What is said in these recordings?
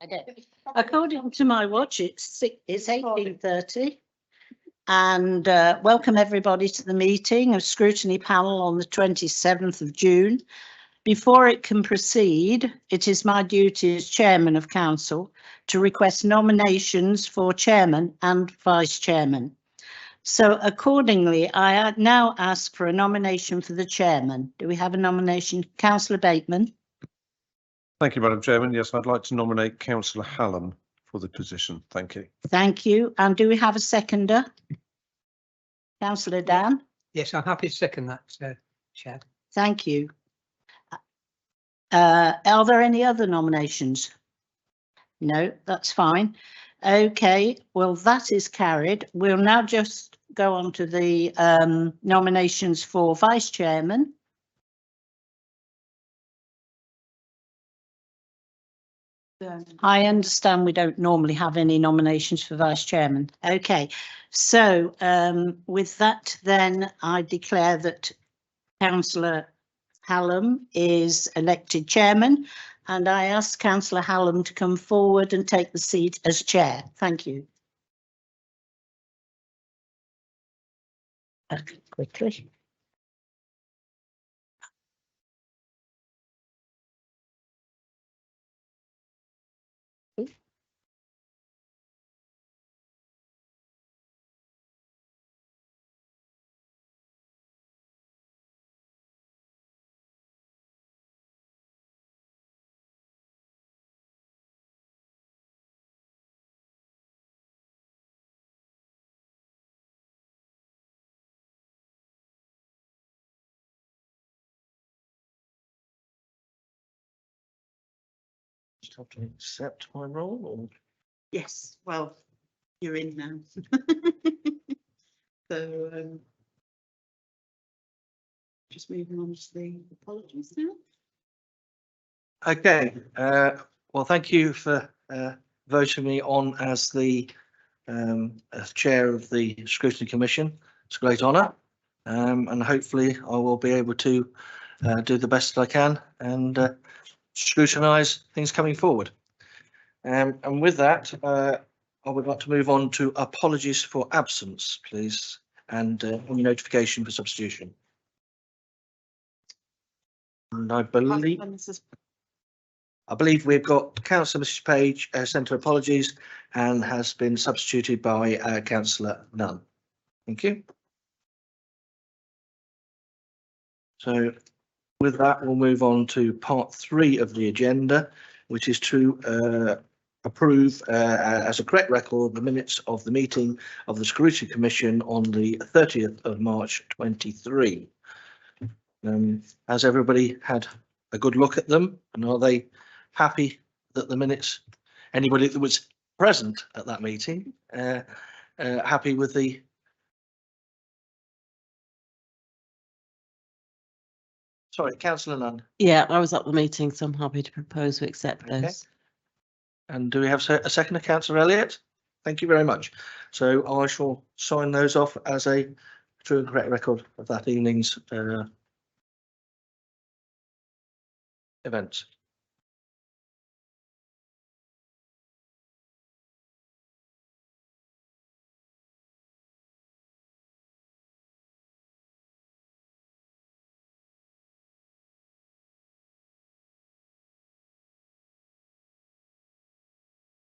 I don't. According to my watch, it's 18:30. And welcome everybody to the meeting of Scrutiny Panel on the 27th of June. Before it can proceed, it is my duty as Chairman of Council to request nominations for Chairman and Vice Chairman. So accordingly, I now ask for a nomination for the Chairman. Do we have a nomination? Councillor Bateman. Thank you, Madam Chairman. Yes, I'd like to nominate Councillor Hallam for the position. Thank you. Thank you. And do we have a seconder? Councillor Dan? Yes, I'm happy to second that, Chair. Thank you. Are there any other nominations? No, that's fine. Okay, well, that is carried. We'll now just go on to the nominations for Vice Chairman. I understand we don't normally have any nominations for Vice Chairman. Okay, so with that, then I declare that Councillor Hallam is elected Chairman, and I ask Councillor Hallam to come forward and take the seat as Chair. Thank you. Quickly. Just have to accept my role, or Yes, well, you're in now. So just moving on to the apologies now. Okay, well, thank you for voting me on as the as chair of the Scrutiny Commission. It's a great honour, and hopefully I will be able to do the best I can and scrutinise things coming forward. And with that, I would like to move on to apologies for absence, please, and any notification for substitution. And I believe we've got Councillor Mrs Page sent her apologies and has been substituted by Councillor Nunn. Thank you. So with that, we'll move on to part 3 of the agenda, which is to approve as a correct record the minutes of the meeting of the Scrutiny Commission on the 30th of March 23. Has everybody had a good look at them, and are they happy that the minutes, anybody that was present at that meeting, happy with the Sorry, Councillor Nunn. Yeah, I was at the meeting, so I'm happy to propose we accept Okay. those. And do we have a second, Councillor Elliott? Thank you very much. So I shall sign those off as a true and correct record of that evening's events.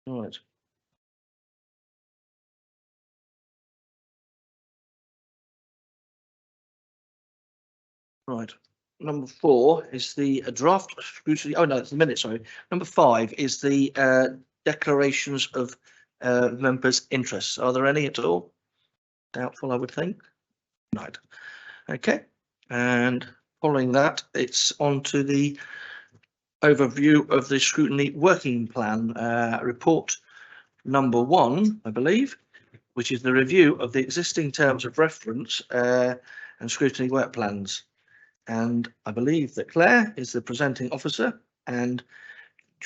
All right. Right. Number 4 is the draft scrutiny. Oh no, it's the minute. Sorry. Number 5 is the declarations of members' interests. Are there any at all? Doubtful, I would think. Right. Okay. And following that, it's on to the overview of the scrutiny working plan report number 1, I believe, which is the review of the existing terms of reference and scrutiny work plans. And I believe that Claire is the presenting officer. And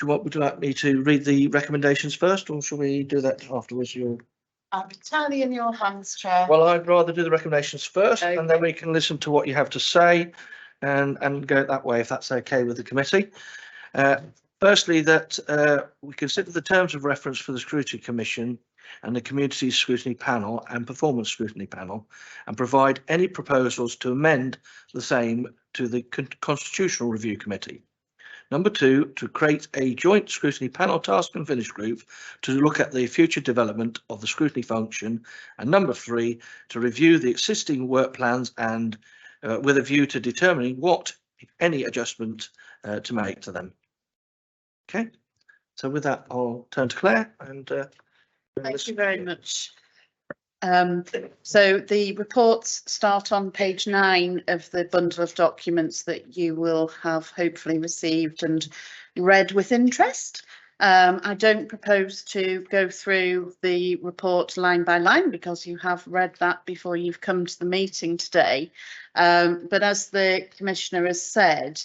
would you like me to read the recommendations first, or shall we do that afterwards? I'll be entirely in your hands, Chair. Well, I'd rather do the recommendations first, Okay. and then we can listen to what you have to say and go that way, if that's okay with the committee. Firstly, that we consider the terms of reference for the Scrutiny Commission and the Community Scrutiny Panel and Performance Scrutiny Panel, and provide any proposals to amend the same to the Constitutional Review Committee. Number 2, to create a joint scrutiny panel task and finish group to look at the future development of the scrutiny function. And number 3, to review the existing work plans and with a view to determining what, if any, adjustment to make to them. Okay, so with that, I'll turn to Claire and Thank you very much. So the reports start on page 9 of the bundle of documents that you will have hopefully received and read with interest. I don't propose to go through the report line by line because you have read that before you've come to the meeting today. But as the Commissioner has said,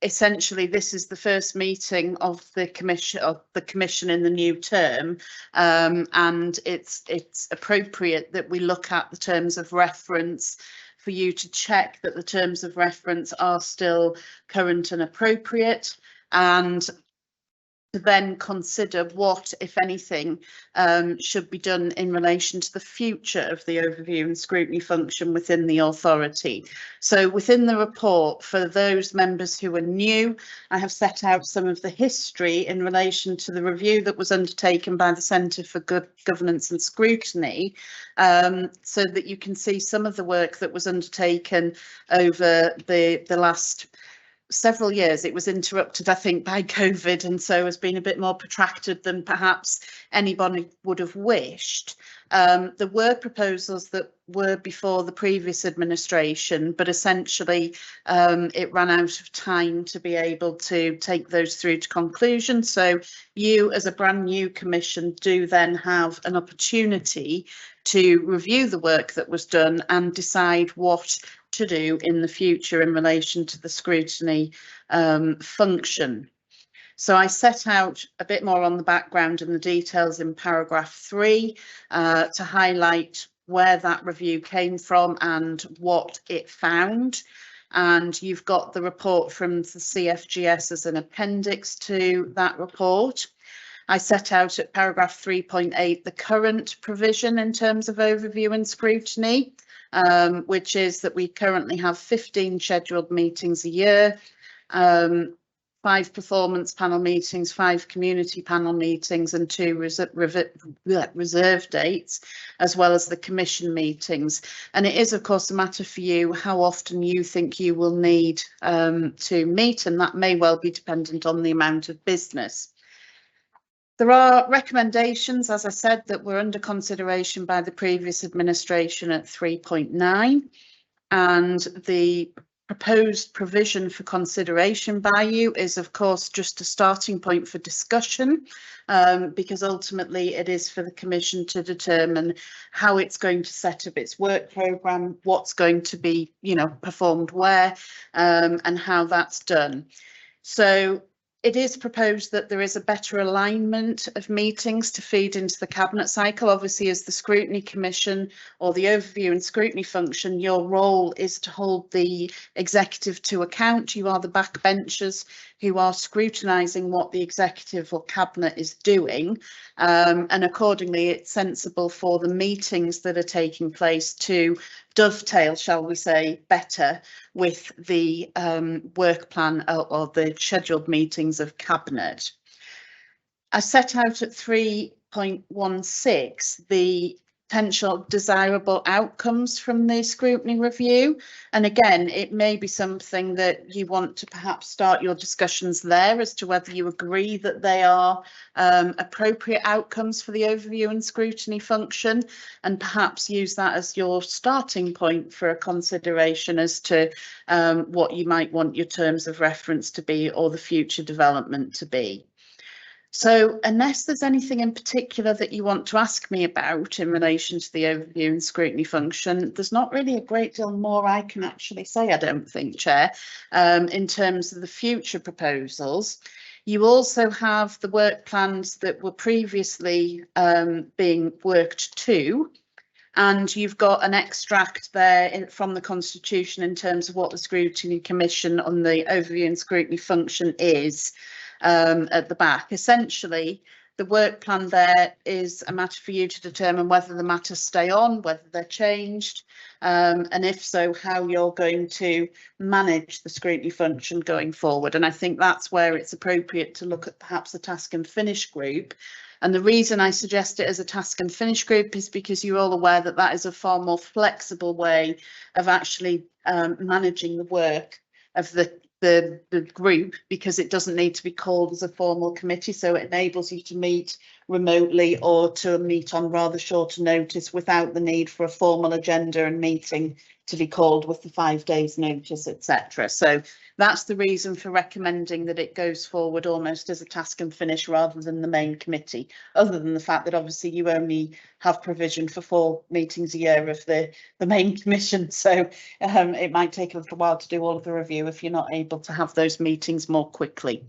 essentially this is the first meeting of the commission in the new term, and it's appropriate that we look at the terms of reference for you to check that the terms of reference are still current and appropriate, and to then consider what, if anything, should be done in relation to the future of the overview and scrutiny function within the authority. So within the report, for those members who are new, I have set out some of the history in relation to the review that was undertaken by the Centre for Good Governance and Scrutiny, so that you can see some of the work that was undertaken over the last several years. It was interrupted, I think, by COVID, and so has been a bit more protracted than perhaps anybody would have wished. There were proposals that were before the previous administration, but essentially it ran out of time to be able to take those through to conclusion. So you, as a brand new commission, do then have an opportunity to review the work that was done and decide what to do in the future in relation to the scrutiny function. So I set out a bit more on the background and the details in paragraph 3 to highlight where that review came from and what it found. And you've got the report from the CFGS as an appendix to that report. I set out at paragraph 3.8 the current provision in terms of overview and scrutiny, which is that we currently have 15 scheduled meetings a year, 5 performance panel meetings, 5 community panel meetings and 2 reserve dates, as well as the commission meetings. And it is, of course, a matter for you how often you think you will need to meet, and that may well be dependent on the amount of business. There are recommendations, as I said, that were under consideration by the previous administration at 3.9, and the proposed provision for consideration by you is, of course, just a starting point for discussion, because ultimately it is for the Commission to determine how it's going to set up its work programme, what's going to be, performed where, and how that's done. So it is proposed that there is a better alignment of meetings to feed into the Cabinet cycle. Obviously, as the Scrutiny Commission or the overview and scrutiny function, your role is to hold the executive to account. You are the backbenchers who are scrutinising what the executive or Cabinet is doing. And accordingly, it's sensible for the meetings that are taking place to dovetail, shall we say, better with the work plan or the scheduled meetings of Cabinet. I set out at 3.16 the potential desirable outcomes from the scrutiny review, and again it may be something that you want to perhaps start your discussions there as to whether you agree that they are appropriate outcomes for the overview and scrutiny function, and perhaps use that as your starting point for a consideration as to what you might want your terms of reference to be or the future development to be. So unless there's anything in particular that you want to ask me about in relation to the overview and scrutiny function, there's not really a great deal more I can actually say, I don't think, Chair, in terms of the future proposals. You also have the work plans that were previously being worked to. And you've got an extract there from the Constitution in terms of what the Scrutiny Commission on the overview and scrutiny function is at the back. Essentially, the work plan there is a matter for you to determine whether the matters stay on, whether they're changed, and if so, how you're going to manage the scrutiny function going forward. And I think that's where it's appropriate to look at perhaps the task and finish group. And the reason I suggest it as a task and finish group is because you're all aware that that is a far more flexible way of actually managing the work of the group, because it doesn't need to be called as a formal committee. So it enables you to meet remotely or to meet on rather shorter notice without the need for a formal agenda and meeting to be called with the 5 days notice, etc. So that's the reason for recommending that it goes forward almost as a task and finish rather than the main committee, other than the fact that obviously you only have provision for 4 meetings a year of the main commission. So it might take a little while to do all of the review if you're not able to have those meetings more quickly.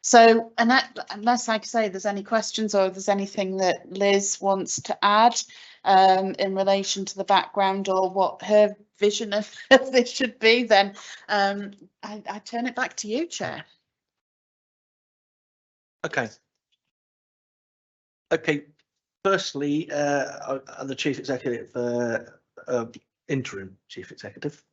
So, and that, unless, like I say, there's any questions or there's anything that Liz wants to add in relation to the background or what her vision of this should be, then I turn it back to you, Chair. Okay. Okay. Firstly, the Chief Executive, interim Chief Executive,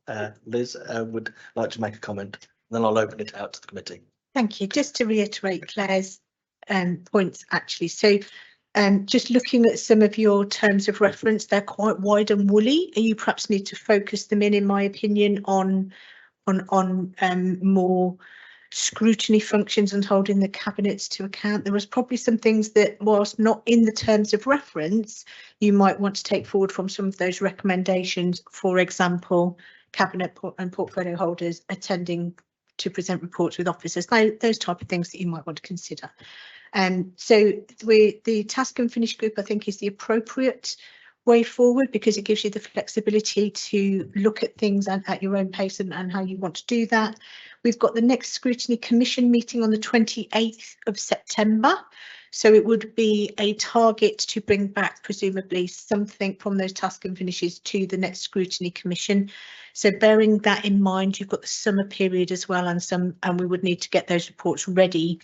Liz, would like to make a comment, and then I'll open it out to the committee. Thank you. Just to reiterate Claire's points, actually. So just looking at some of your terms of reference, they're quite wide and woolly, and you perhaps need to focus them in my opinion, on more scrutiny functions and holding the cabinets to account. There was probably some things that, whilst not in the terms of reference, you might want to take forward from some of those recommendations. For example, cabinet and portfolio holders attending to present reports with officers, those type of things that you might want to consider. So the task and finish group, I think, is the appropriate way forward, because it gives you the flexibility to look at things at your own pace and how you want to do that. We've got the next Scrutiny Commission meeting on the 28th of September. So it would be a target to bring back presumably something from those task and finishes to the next Scrutiny Commission. So bearing that in mind, you've got the summer period as well, and we would need to get those reports ready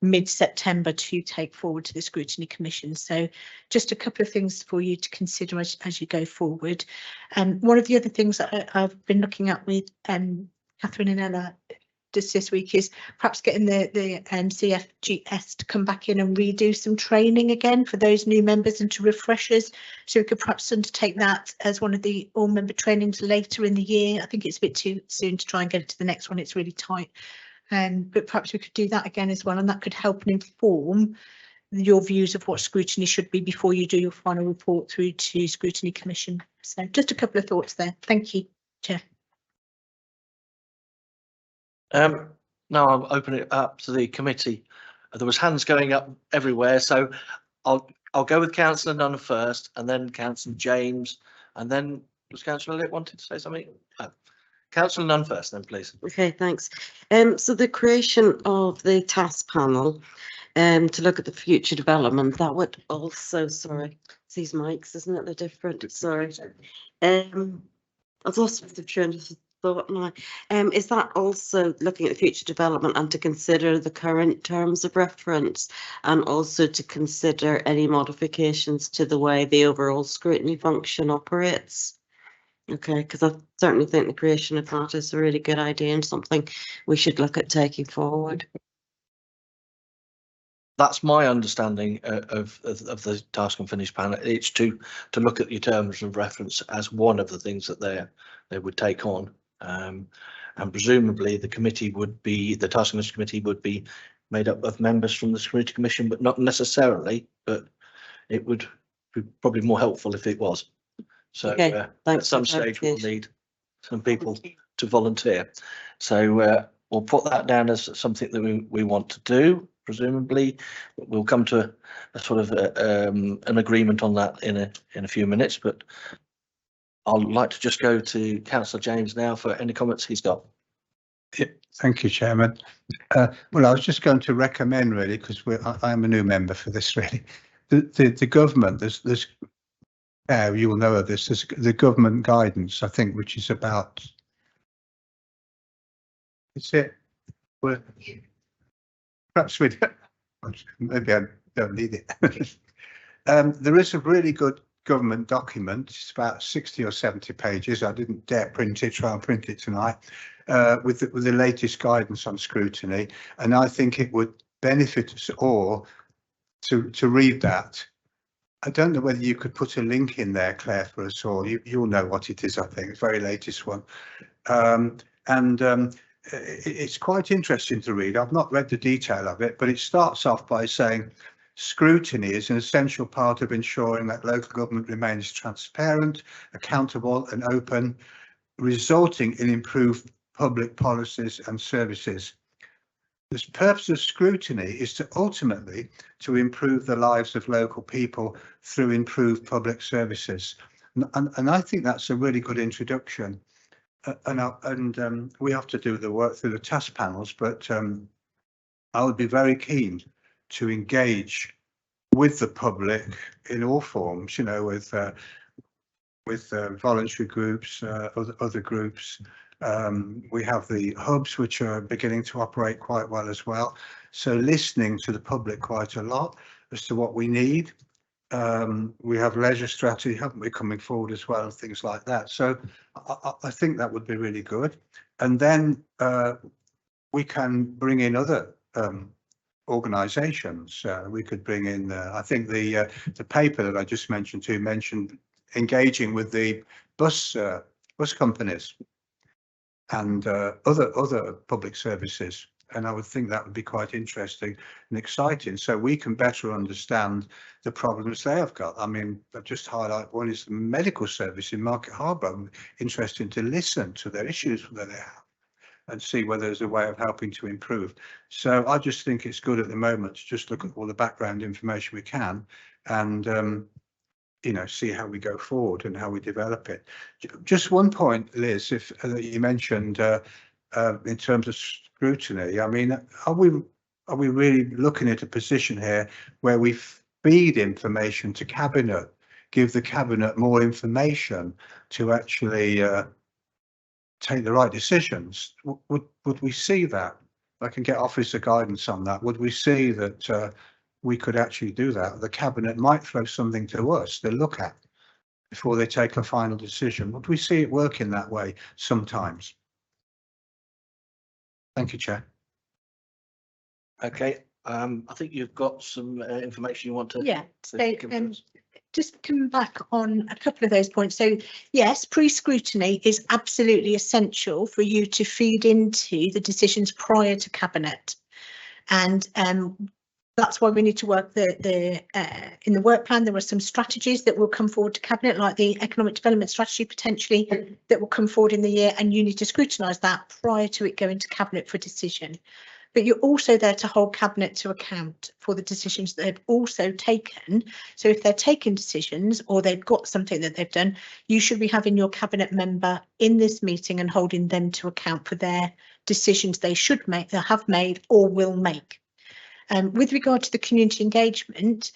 mid-September to take forward to the Scrutiny Commission. So just a couple of things for you to consider as you go forward. One of the other things that I've been looking at with Catherine and Ella just this week is perhaps getting the CFGS to come back in and redo some training again for those new members and to refreshers. So we could perhaps undertake that as one of the all-member trainings later in the year. I think it's a bit too soon to try and get it to the next one. It's really tight. But perhaps we could do that again as well, and that could help and inform your views of what scrutiny should be before you do your final report through to Scrutiny Commission. So just a couple of thoughts there. Thank you, Chair. Now I'll open it up to the committee. There was hands going up everywhere, so I'll go with Councillor Nunn first, and then Councillor James, and then was Councillor Litt wanted to say something? Oh. Councillor Nunn first, then please. Okay, thanks. So the creation of the task panel to look at the future development, that would also, sorry, it's these mics, isn't it? They're different. Sorry. I've lost the train of thought now. Is that also looking at the future development and to consider the current terms of reference, and also to consider any modifications to the way the overall scrutiny function operates? Okay, because I certainly think the creation of that is a really good idea and something we should look at taking forward. That's my understanding of the task and finish panel. It's to look at your terms of reference as one of the things that they would take on, and presumably the committee would be, the task and finish committee would be made up of members from the Scrutiny Commission, but not necessarily. But it would be probably more helpful if it was. So Okay, at some stage we'll need some people to volunteer. So we'll put that down as something that we want to do. Presumably we'll come to a sort of an agreement on that in a few minutes, but I'd like to just go to Councillor James now for any comments he's got. Yeah, thank you, Chairman. Well, I was just going to recommend, really, because I'm a new member for this, really. The government, there's you will know of this. There's the government guidance, I think, which is about. Is it? Well, perhaps we don't, maybe I don't need it. There is a really good government document. It's about 60 or 70 pages. I didn't dare try and print it tonight, with the latest guidance on scrutiny. And I think it would benefit us all to read that. I don't know whether you could put a link in there, Claire, for us all. You'll know what it is, I think. It's the very latest one. It's quite interesting to read. I've not read the detail of it, but it starts off by saying scrutiny is an essential part of ensuring that local government remains transparent, accountable and open, resulting in improved public policies and services. The purpose of scrutiny is to ultimately to improve the lives of local people through improved public services. And I think that's a really good introduction. We have to do the work through the task panels, but I would be very keen to engage with the public in all forms, you know, with voluntary groups, other groups. We have the hubs, which are beginning to operate quite well as well. So listening to the public quite a lot as to what we need. We have leisure strategy, haven't we, coming forward as well, and things like that. So I think that would be really good. And then we can bring in other organisations. We could bring in, I think the paper that I just mentioned mentioned engaging with the bus companies and other public services. And I would think that would be quite interesting and exciting, so we can better understand the problems they have got. I mean, I'll just highlight one is the medical service in Market Harbour. Interesting to listen to their issues that they have and see whether there's a way of helping to improve. So I just think it's good at the moment to just look at all the background information we can and you know, see how we go forward and how we develop it. Just one point, Liz, if you mentioned in terms of scrutiny, I mean, are we really looking at a position here where we feed information to Cabinet, give the Cabinet more information to actually take the right decisions? Would we see that? I can get officer guidance on that. Would we see that we could actually do that? The Cabinet might throw something to us to look at before they take a final decision. Would we see it working that way sometimes? Thank you, Chair. Okay, I think you've got some information you want to. Yeah, to so give to us. just come back on a couple of those points. So yes, pre-scrutiny is absolutely essential for you to feed into the decisions prior to Cabinet. And that's why we need to work in the work plan. There are some strategies that will come forward to Cabinet, like the economic development strategy potentially that will come forward in the year, and you need to scrutinise that prior to it going to Cabinet for decision. But you're also there to hold Cabinet to account for the decisions that they've also taken. So if they're taking decisions or they've got something that they've done, you should be having your Cabinet member in this meeting and holding them to account for their decisions they should make, they have made or will make. With regard to the community engagement,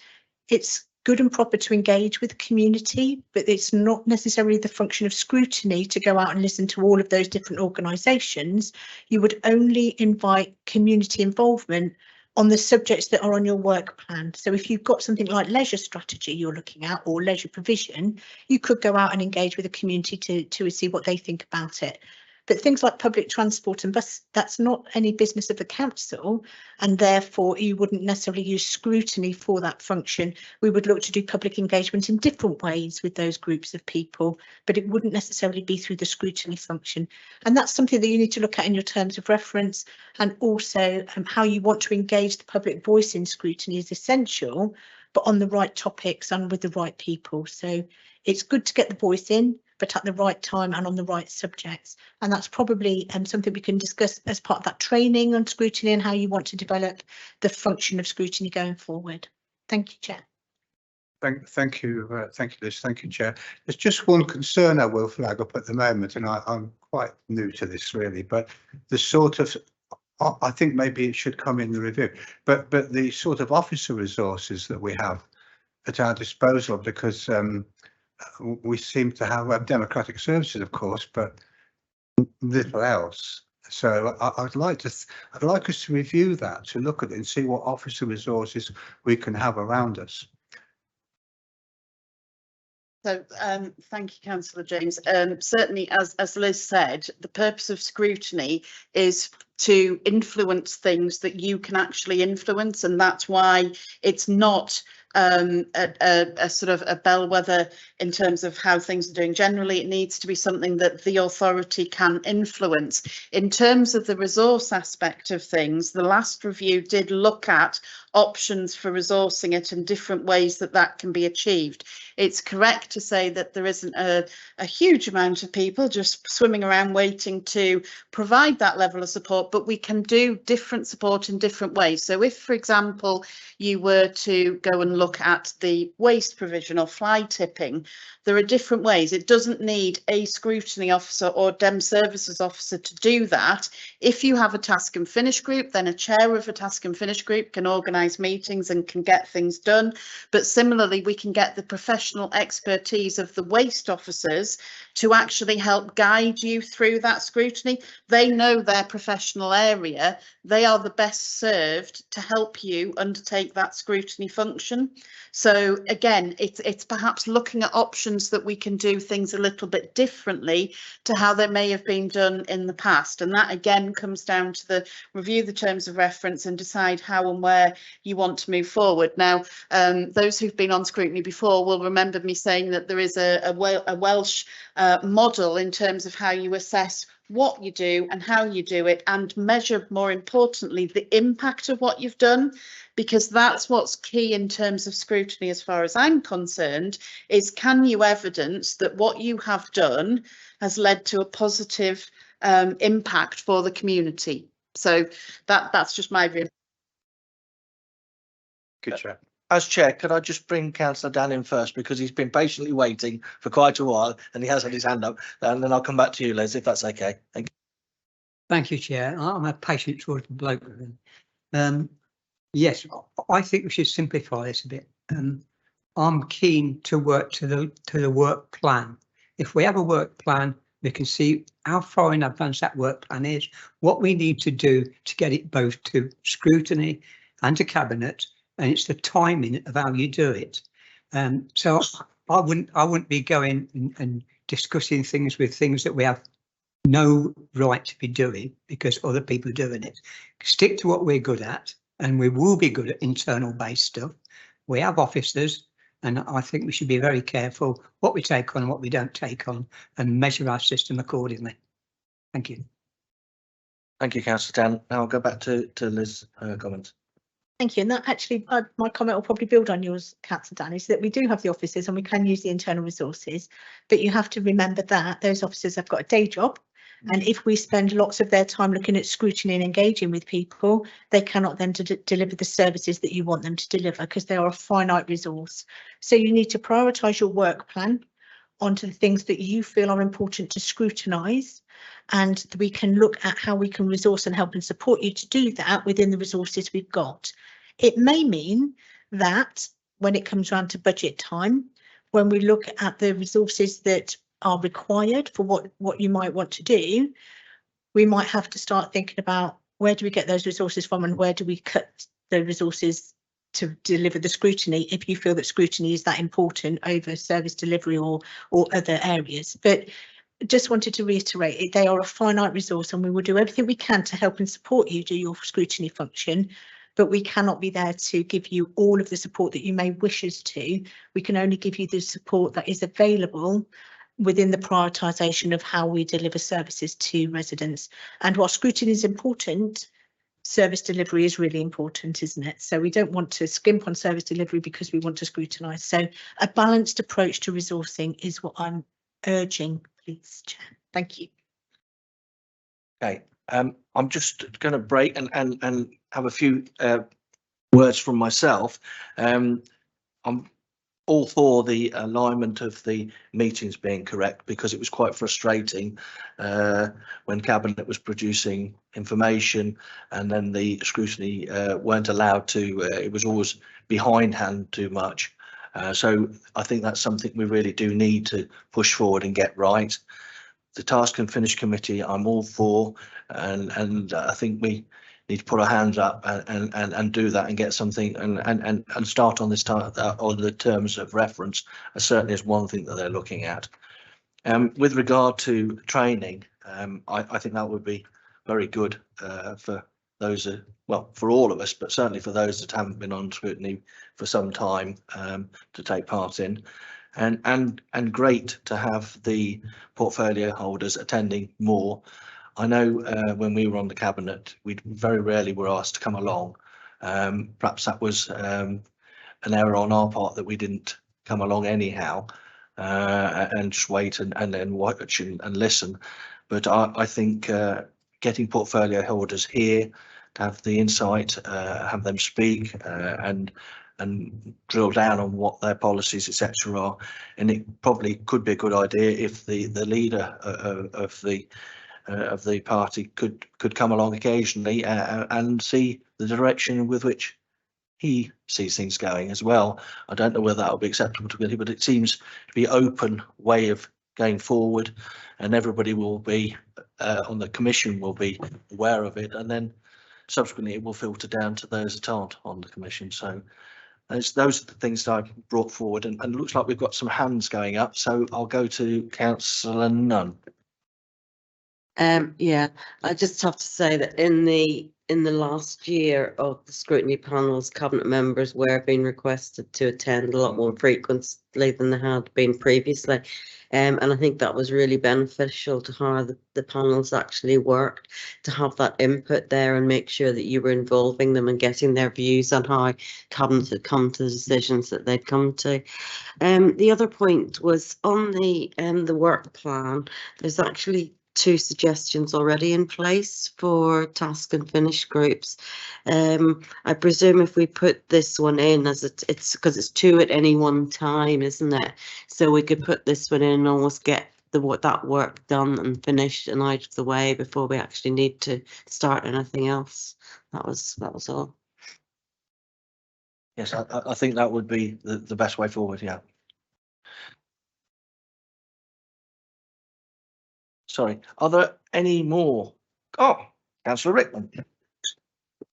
it's good and proper to engage with the community, but it's not necessarily the function of scrutiny to go out and listen to all of those different organisations. You would only invite community involvement on the subjects that are on your work plan. So if you've got something like leisure strategy you're looking at or leisure provision, you could go out and engage with the community to see what they think about it. But things like public transport and bus, that's not any business of the council, and therefore you wouldn't necessarily use scrutiny for that function. We would look to do public engagement in different ways with those groups of people, but it wouldn't necessarily be through the scrutiny function. And that's something that you need to look at in your terms of reference, and also how you want to engage the public voice in scrutiny is essential, but on the right topics and with the right people. So it's good to get the voice in, but at the right time and on the right subjects. And that's probably something we can discuss as part of that training on scrutiny and how you want to develop the function of scrutiny going forward. Thank you, Chair. Thank you, Liz. Thank you, Chair. There's just one concern I will flag up at the moment, and I'm quite new to this really, but the sort of, I think maybe it should come in the review, but the sort of officer resources that we have at our disposal, because we seem to have democratic services, of course, but little else. So I'd like us to review that, to look at it and see what officer resources we can have around us. So thank you, Councillor James. Certainly, as Liz said, the purpose of scrutiny is to influence things that you can actually influence, and that's why it's not a sort of a bellwether in terms of how things are doing. Generally, it needs to be something that the authority can influence. In terms of the resource aspect of things, the last review did look at options for resourcing it and different ways that that can be achieved. It's correct to say that there isn't a huge amount of people just swimming around waiting to provide that level of support, but we can do different support in different ways. So if, for example, you were to go and look at the waste provision or fly tipping, there are different ways. It doesn't need a scrutiny officer or dem services officer to do that. If you have a task and finish group, then a chair of a task and finish group can organise meetings and can get things done. But similarly, we can get the professional expertise of the waste officers to actually help guide you through that scrutiny. They know their professional area. They are the best served to help you undertake that scrutiny function. So again, it's perhaps looking at options that we can do things a little bit differently to how they may have been done in the past. And that again comes down to the review the terms of reference and decide how and where you want to move forward. Now, those who've been on scrutiny before will remember me saying that there is a Welsh model in terms of how you assess what you do and how you do it, and measure, more importantly, the impact of what you've done, because that's what's key in terms of scrutiny as far as I'm concerned, is can you evidence that what you have done has led to a positive impact for the community. So that's just my view. Good chair. As chair, could I just bring Councillor Dan in first, because he's been patiently waiting for quite a while and he has had his hand up, and then I'll come back to you, Liz, if that's okay. Thank you. Thank you, Chair. I'm a patient sort of bloke. Yes, I think we should simplify this a bit. I'm keen to work to the work plan. If we have a work plan, we can see how far in advance that work plan is, what we need to do to get it both to scrutiny and to cabinet, and it's the timing of how you do it. So I wouldn't be going and discussing things that we have no right to be doing because other people are doing it. Stick to what we're good at, and we will be good at internal based stuff. We have officers, and I think we should be very careful what we take on and what we don't take on, and measure our system accordingly. Thank you. Thank you, Councillor Dan. Now I'll go back to Liz, her comments. Thank you. And that actually, my comment will probably build on yours, Councillor Dan, is that we do have the officers and we can use the internal resources, but you have to remember that those officers have got a day job. And if we spend lots of their time looking at scrutiny and engaging with people, they cannot then deliver the services that you want them to deliver because they are a finite resource. So you need to prioritise your work plan onto the things that you feel are important to scrutinise, and we can look at how we can resource and help and support you to do that within the resources we've got. It may mean that when it comes around to budget time, when we look at the resources that are required for what you might want to do, we might have to start thinking about where do we get those resources from and where do we cut the resources to deliver the scrutiny if you feel that scrutiny is that important over service delivery or other areas. But just wanted to reiterate, they are a finite resource and we will do everything we can to help and support you do your scrutiny function, but we cannot be there to give you all of the support that you may wish us to. We can only give you the support that is available within the prioritisation of how we deliver services to residents. And while scrutiny is important, service delivery is really important, isn't it? So we don't want to skimp on service delivery because we want to scrutinise. So a balanced approach to resourcing is what I'm urging, please, Chair. Thank you. Okay, I'm just going to break and have a few words from myself. I'm all for the alignment of the meetings being correct, because it was quite frustrating when Cabinet was producing information and then the scrutiny weren't allowed to, it was always behindhand too much. So I think that's something we really do need to push forward and get right. The task and finish committee, I'm all for, and I think we need to put our hands up and do that and get something and start on this on the terms of reference. Certainly is one thing that they're looking at. With regard to training, I think that would be very good for those, well, for all of us, but certainly for those that haven't been on scrutiny for some time to take part in. And great to have the portfolio holders attending more. I know when we were on the cabinet, we very rarely were asked to come along. Perhaps that was an error on our part that we didn't come along anyhow and just wait and then watch and listen. But I think getting portfolio holders here to have the insight, have them speak and drill down on what their policies, etc. are, and it probably could be a good idea if the leader of the party could come along occasionally and see the direction with which he sees things going as well. I don't know whether that will be acceptable to him, but it seems to be open way of going forward, and everybody will be on the commission will be aware of it, and then subsequently it will filter down to those that aren't on the commission. So those are the things that I've brought forward, and it looks like we've got some hands going up. So I'll go to Councillor Nunn. Yeah, I just have to say that in the last year of the scrutiny panels, cabinet members were being requested to attend a lot more frequently than they had been previously. And I think that was really beneficial to how the panels actually worked, to have that input there and make sure that you were involving them and getting their views on how cabinet had come to the decisions that they'd come to. The other point was on the work plan. There's actually 2 suggestions already in place for task and finish groups. I presume if we put this one in as it's because it's 2 at any one time, isn't it? So we could put this one in and almost get that work done and finished and out of the way before we actually need to start anything else. That was all. Yes, I think that would be the best way forward. Yeah. Sorry, are there any more? Oh, Councillor Rickman.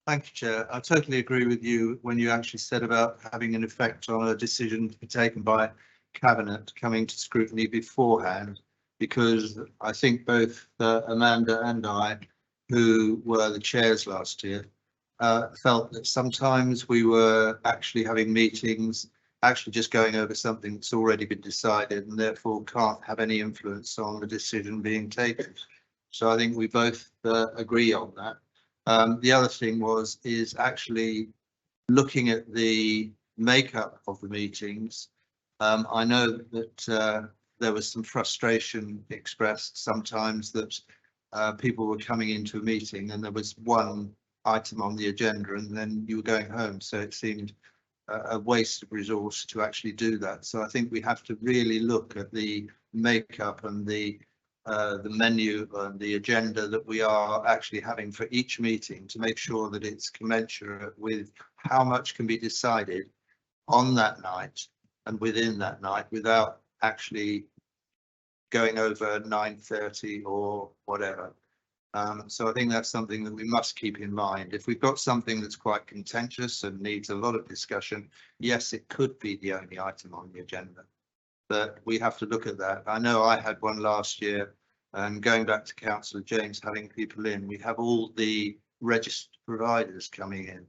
Thank you, Chair. I totally agree with you when you actually said about having an effect on a decision to be taken by Cabinet coming to scrutiny beforehand, because I think both Amanda and I, who were the chairs last year, felt that sometimes we were actually having meetings, actually just going over something that's already been decided and therefore can't have any influence on the decision being taken. So I think we both agree on that. The other thing is actually looking at the makeup of the meetings. I know that there was some frustration expressed sometimes that people were coming into a meeting and there was one item on the agenda and then you were going home. So it seemed a waste of resource to actually do that. So I think we have to really look at the makeup and the menu and the agenda that we are actually having for each meeting to make sure that it's commensurate with how much can be decided on that night and within that night without actually going over 9:30 or whatever. So I think that's something that we must keep in mind. If we've got something that's quite contentious and needs a lot of discussion, yes, it could be the only item on the agenda, but we have to look at that. I know I had one last year, and going back to Councillor James having people in, we have all the registered providers coming in.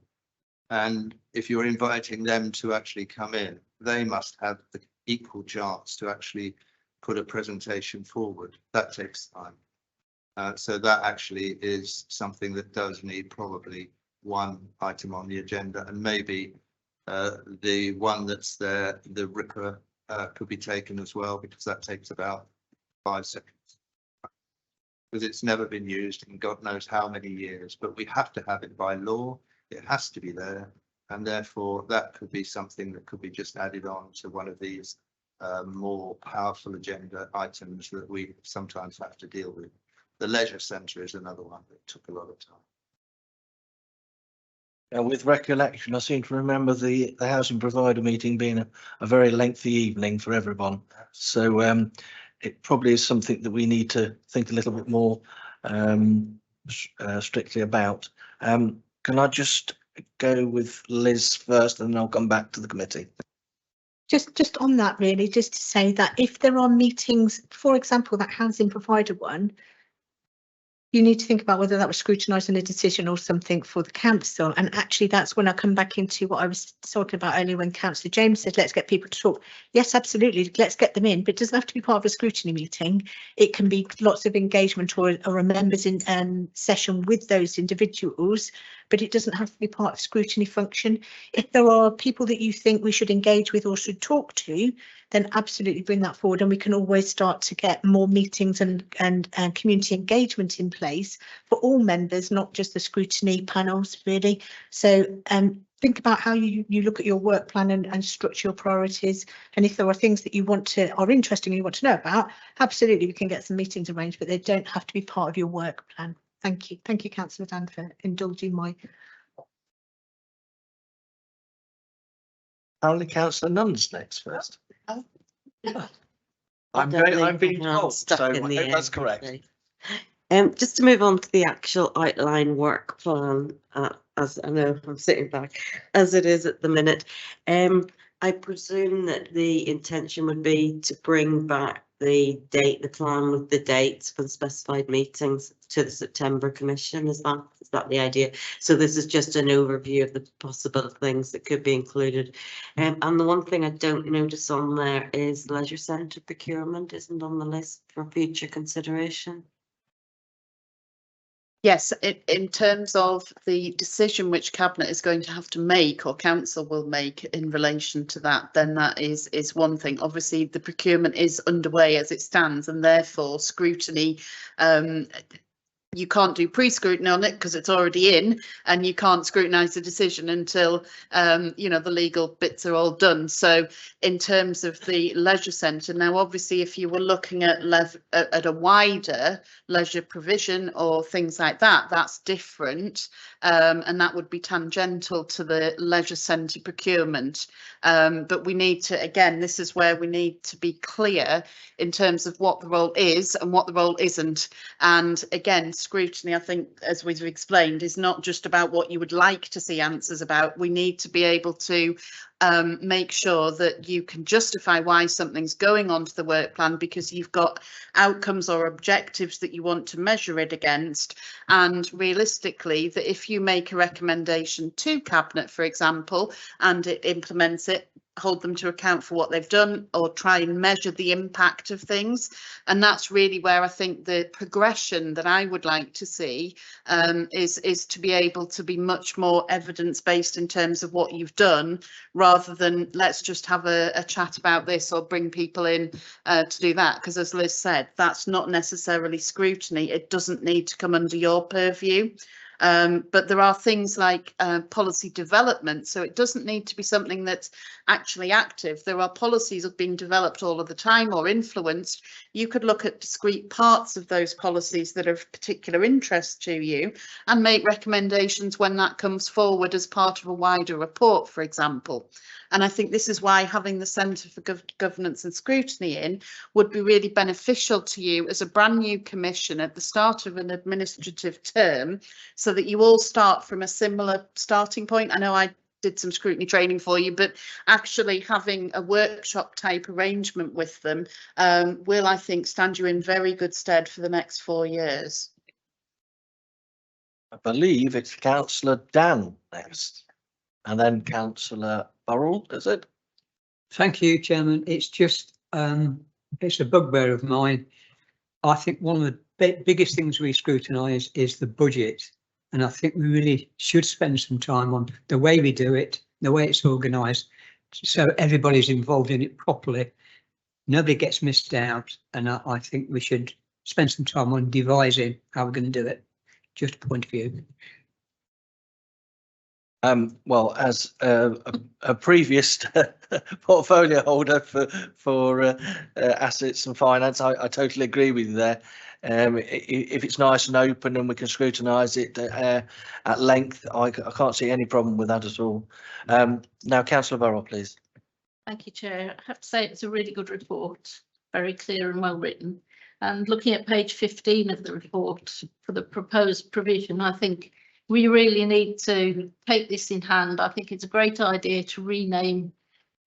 And if you're inviting them to actually come in, they must have the equal chance to actually put a presentation forward. That takes time. So that actually is something that does need probably one item on the agenda, and maybe the one that's there, the ripper, could be taken as well, because that takes about 5 seconds. Because it's never been used in God knows how many years, but we have to have it by law. It has to be there, and therefore that could be something that could be just added on to one of these more powerful agenda items that we sometimes have to deal with. The leisure centre is another one that took a lot of time. With recollection, I seem to remember the housing provider meeting being a very lengthy evening for everyone. So it probably is something that we need to think a little bit more strictly about. Can I just go with Liz first and then I'll come back to the committee? Just on that really, just to say that if there are meetings, for example, that housing provider one, you need to think about whether that was scrutinising a decision or something for the council. And actually, that's when I come back into what I was talking about earlier when Councillor James said, let's get people to talk. Yes, absolutely, let's get them in, but it doesn't have to be part of a scrutiny meeting. It can be lots of engagement or a members in session with those individuals, but it doesn't have to be part of scrutiny function. If there are people that you think we should engage with or should talk to, then absolutely bring that forward, and we can always start to get more meetings and community engagement in place for all members, not just the scrutiny panels really. So think about how you look at your work plan and structure your priorities, and if there are things that you are interesting and you want to know about, absolutely we can get some meetings arranged, but they don't have to be part of your work plan. Thank you Councillor Dan for indulging my. Apparently Councillor Nunn's next first. I I'm don't think being my hand's told, stuck so I in hope the that's air correct. today. Just to move on to the actual outline work plan, as I know I'm sitting back as it is at the minute. I presume that the intention would be to bring back the plan with the dates for the specified meetings to the September Commission. Is that the idea? So this is just an overview of the possible things that could be included. And the one thing I don't notice on there is leisure centre procurement isn't on the list for future consideration. Yes, in terms of the decision which Cabinet is going to have to make or Council will make in relation to that, then that is one thing. Obviously, the procurement is underway as it stands, and therefore scrutiny. You can't do pre-scrutiny on it because it's already in, and you can't scrutinise the decision until the legal bits are all done. So in terms of the leisure centre, now obviously if you were looking at a wider leisure provision or things like that, that's different, and that would be tangential to the leisure centre procurement. But we need to, again, this is where we need to be clear in terms of what the role is and what the role isn't. And again, scrutiny, I think, as we've explained, is not just about what you would like to see answers about. We need to be able to make sure that you can justify why something's going onto the work plan because you've got outcomes or objectives that you want to measure it against. And realistically, that if you make a recommendation to Cabinet, for example, and it implements it, hold them to account for what they've done or try and measure the impact of things. And that's really where I think the progression that I would like to see is to be able to be much more evidence-based in terms of what you've done, rather than let's just have a chat about this or bring people in to do that. Because as Liz said, that's not necessarily scrutiny. It doesn't need to come under your purview. But there are things like policy development, so it doesn't need to be something that's actually active. There are policies that are being developed all of the time or influenced. You could look at discrete parts of those policies that are of particular interest to you and make recommendations when that comes forward as part of a wider report, for example. And I think this is why having the Centre for Governance and Scrutiny in would be really beneficial to you as a brand new commission at the start of an administrative term, so that you all start from a similar starting point. I know I did some scrutiny training for you, but actually having a workshop type arrangement with them will, I think, stand you in very good stead for the next 4 years. I believe it's Councillor Dan next, and then Councillor Burrell, is it? Thank you, Chairman. It's just, it's a bugbear of mine. I think one of the biggest things we scrutinise is the budget. And I think we really should spend some time on the way we do it, the way it's organised, so everybody's involved in it properly. Nobody gets missed out. And I think we should spend some time on devising how we're going to do it. Just a point of view. Well, as a previous portfolio holder for assets and finance, I totally agree with you there. If it's nice and open and we can scrutinise it at length, I can't see any problem with that at all. Now, Councillor Burrell, please. Thank you, Chair. I have to say it's a really good report, very clear and well written. And looking at page 15 of the report for the proposed provision, I think we really need to take this in hand. I think it's a great idea to rename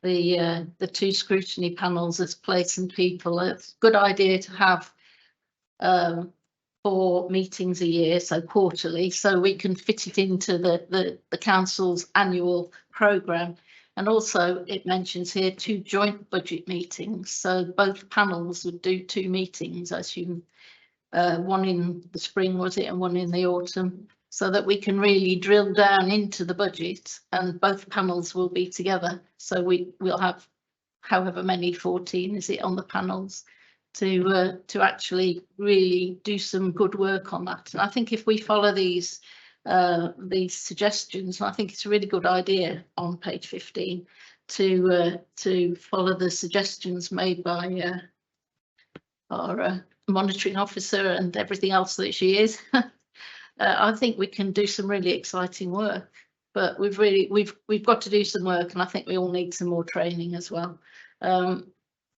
the 2 scrutiny panels as place and people. It's a good idea to have 4 meetings a year, so quarterly, so we can fit it into the council's annual programme. And also it mentions here 2 joint budget meetings, so both panels would do 2 meetings, I assume, one in the spring, was it, and one in the autumn, so that we can really drill down into the budget, and both panels will be together. So we'll have however many, 14 is it, on the panels to actually really do some good work on that. And I think if we follow these suggestions, I think it's a really good idea on page 15 to follow the suggestions made by our monitoring officer and everything else that she is. I think we can do some really exciting work, but we've got to do some work, and I think we all need some more training as well.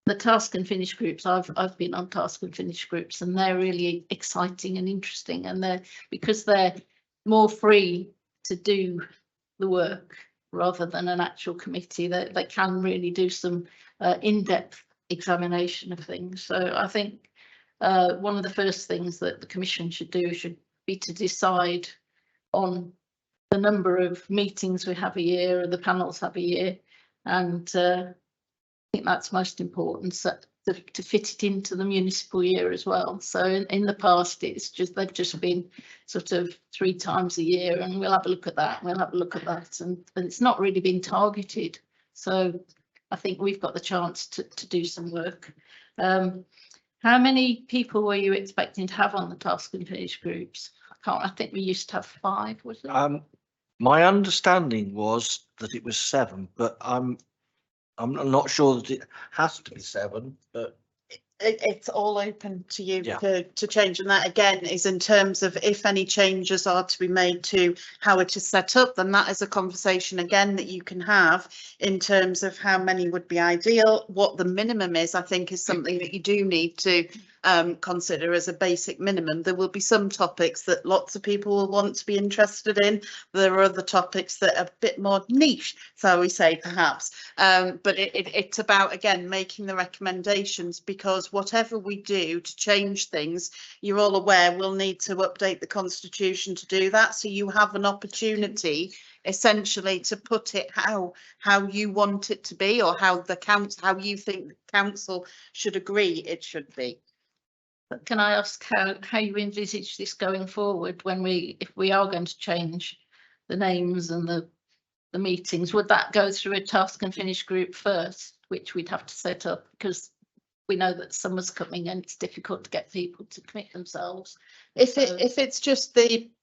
The task and finish groups, I've been on task and finish groups, and they're really exciting and interesting, and because they're more free to do the work rather than an actual committee, they can really do some in-depth examination of things. So I think one of the first things that the Commission should do should be to decide on the number of meetings we have a year, or the panels have a year, and I think that's most important, so to fit it into the municipal year as well. So in the past, they've just been sort of 3 times a year, and we'll have a look at that, we'll have a look at that, and it's not really been targeted. So I think we've got the chance to do some work. How many people were you expecting to have on the task and finish groups? I think we used to have 5, was it? My understanding was that it was 7, but I'm not sure that it has to be 7, but It's all open to you Yeah. to change, and that again is in terms of if any changes are to be made to how it is set up, then that is a conversation again that you can have in terms of how many would be ideal. What the minimum is, I think, is something that you do need to consider as a basic minimum. There will be some topics that lots of people will want to be interested in. There are other topics that are a bit more niche, so we say perhaps, but it's about again making the recommendations, because whatever we do to change things, you're all aware we'll need to update the constitution to do that, so you have an opportunity essentially to put it how you want it to be, or how you think the council should agree it should be. Can I ask how you envisage this going forward if we are going to change the names and the meetings? Would that go through a task and finish group first, which we'd have to set up, because we know that summer's coming and it's difficult to get people to commit themselves? If it's just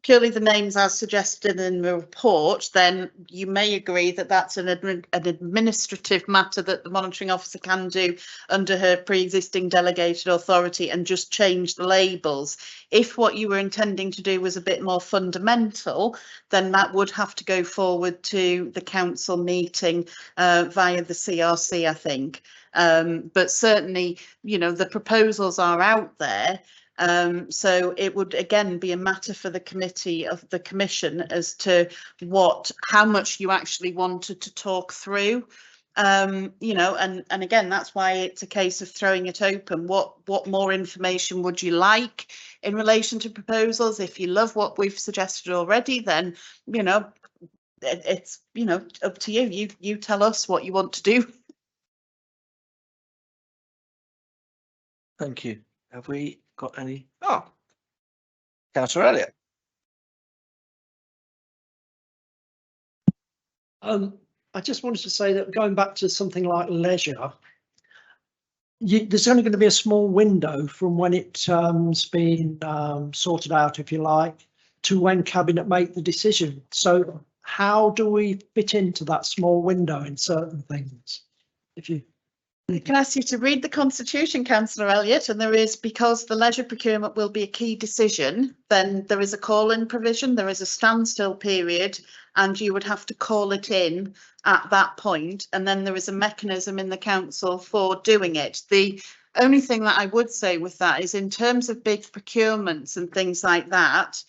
purely the names as suggested in the report, then you may agree that that's an administrative matter that the monitoring officer can do under her pre-existing delegated authority and just change the labels. If what you were intending to do was a bit more fundamental, then that would have to go forward to the council meeting via the CRC, I think. But certainly, the proposals are out there. So it would again be a matter for the committee of the commission as to how much you actually wanted to talk through. And again, that's why it's a case of throwing it open. What more information would you like in relation to proposals? If you love what we've suggested already, then it's up to you. You tell us what you want to do. thank you. Have we got any? Oh, Councillor Elliott. I just wanted to say that going back to something like leisure, there's only going to be a small window from when it's been sorted out, if you like, to when Cabinet make the decision. So how do we fit into that small window in certain things? If you, I can ask you to read the Constitution, Councillor Elliott, and there is, because the leisure procurement will be a key decision, then there is a call-in provision, there is a standstill period, and you would have to call it in at that point, and then there is a mechanism in the council for doing it. The only thing that I would say with that is, in terms of big procurements and things like that,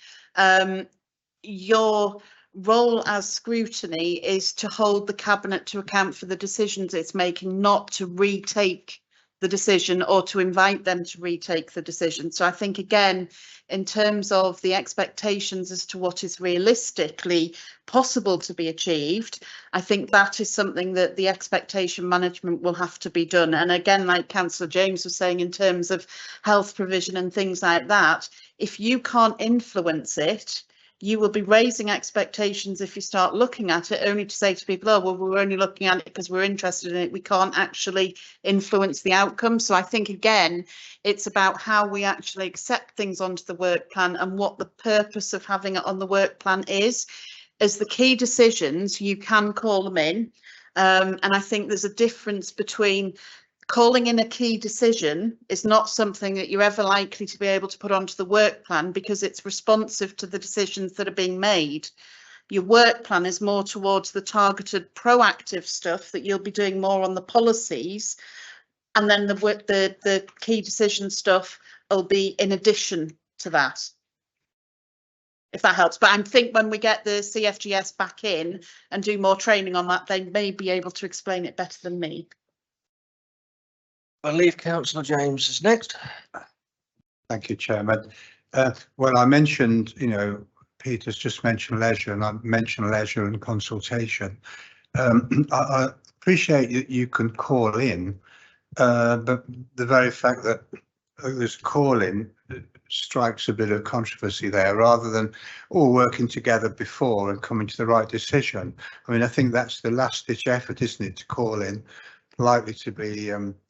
your role as scrutiny is to hold the cabinet to account for the decisions it's making, not to retake the decision or to invite them to retake the decision. So I think, again, in terms of the expectations as to what is realistically possible to be achieved, I think that is something that the expectation management will have to be done. And again, like Councillor James was saying, in terms of health provision and things like that, if you can't influence it, you will be raising expectations if you start looking at it, only to say to people, oh, well, we're only looking at it because we're interested in it. We can't actually influence the outcome. So I think, again, it's about how we actually accept things onto the work plan and what the purpose of having it on the work plan is. As the key decisions, you can call them in. And I think there's a difference between calling in a key decision is not something that you're ever likely to be able to put onto the work plan because it's responsive to the decisions that are being made. Your work plan is more towards the targeted proactive stuff that you'll be doing more on the policies, and then the key decision stuff will be in addition to that, if that helps. But I think when we get the CFGS back in and do more training on that, they may be able to explain it better than me. I believe Councillor James is next. Thank you, Chairman. Well, I mentioned, Peter's just mentioned leisure, and I mentioned leisure and consultation. I appreciate that you can call in, but the very fact that there's call in strikes a bit of controversy there, rather than all working together before and coming to the right decision. I mean, I think that's the last ditch effort, isn't it, to call in? Likely to be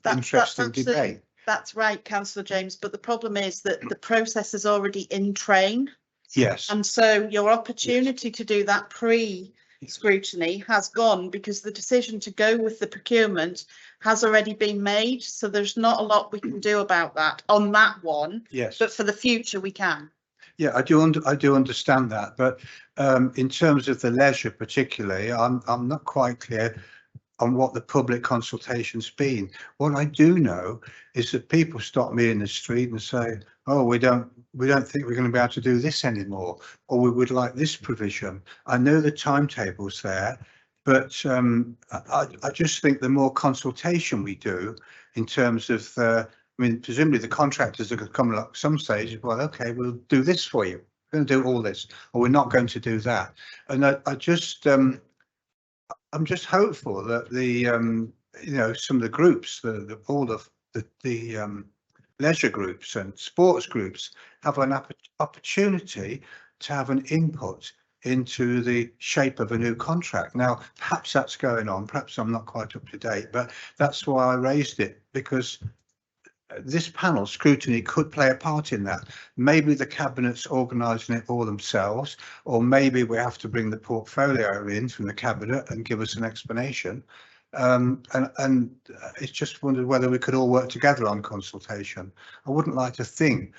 interesting debate. That's right, Councillor James, but the problem is that the process is already in train. Yes. And so your opportunity to do that pre-scrutiny has gone, because the decision to go with the procurement has already been made. So there's not a lot we can do about that on that one. Yes. But for the future, we can. Yeah, I do understand that, but in terms of the leisure particularly, I'm not quite clear on what the public consultation's been. What I do know is that people stop me in the street and say, oh, we don't think we're going to be able to do this anymore, or we would like this provision. I know the timetable's there, but I just think the more consultation we do in terms of, I mean, presumably the contractors are going to come at some stage, well, okay, we'll do this for you. We're going to do all this, or we're not going to do that. And I'm just hopeful that the some of the groups, all of the leisure groups and sports groups have an opportunity to have an input into the shape of a new contract. Now, perhaps that's going on, perhaps I'm not quite up to date, but that's why I raised it, because this panel, scrutiny, could play a part in that. Maybe the cabinet's organising it all themselves, or maybe we have to bring the portfolio in from the cabinet and give us an explanation. And it's just wondered whether we could all work together on consultation. I wouldn't like to think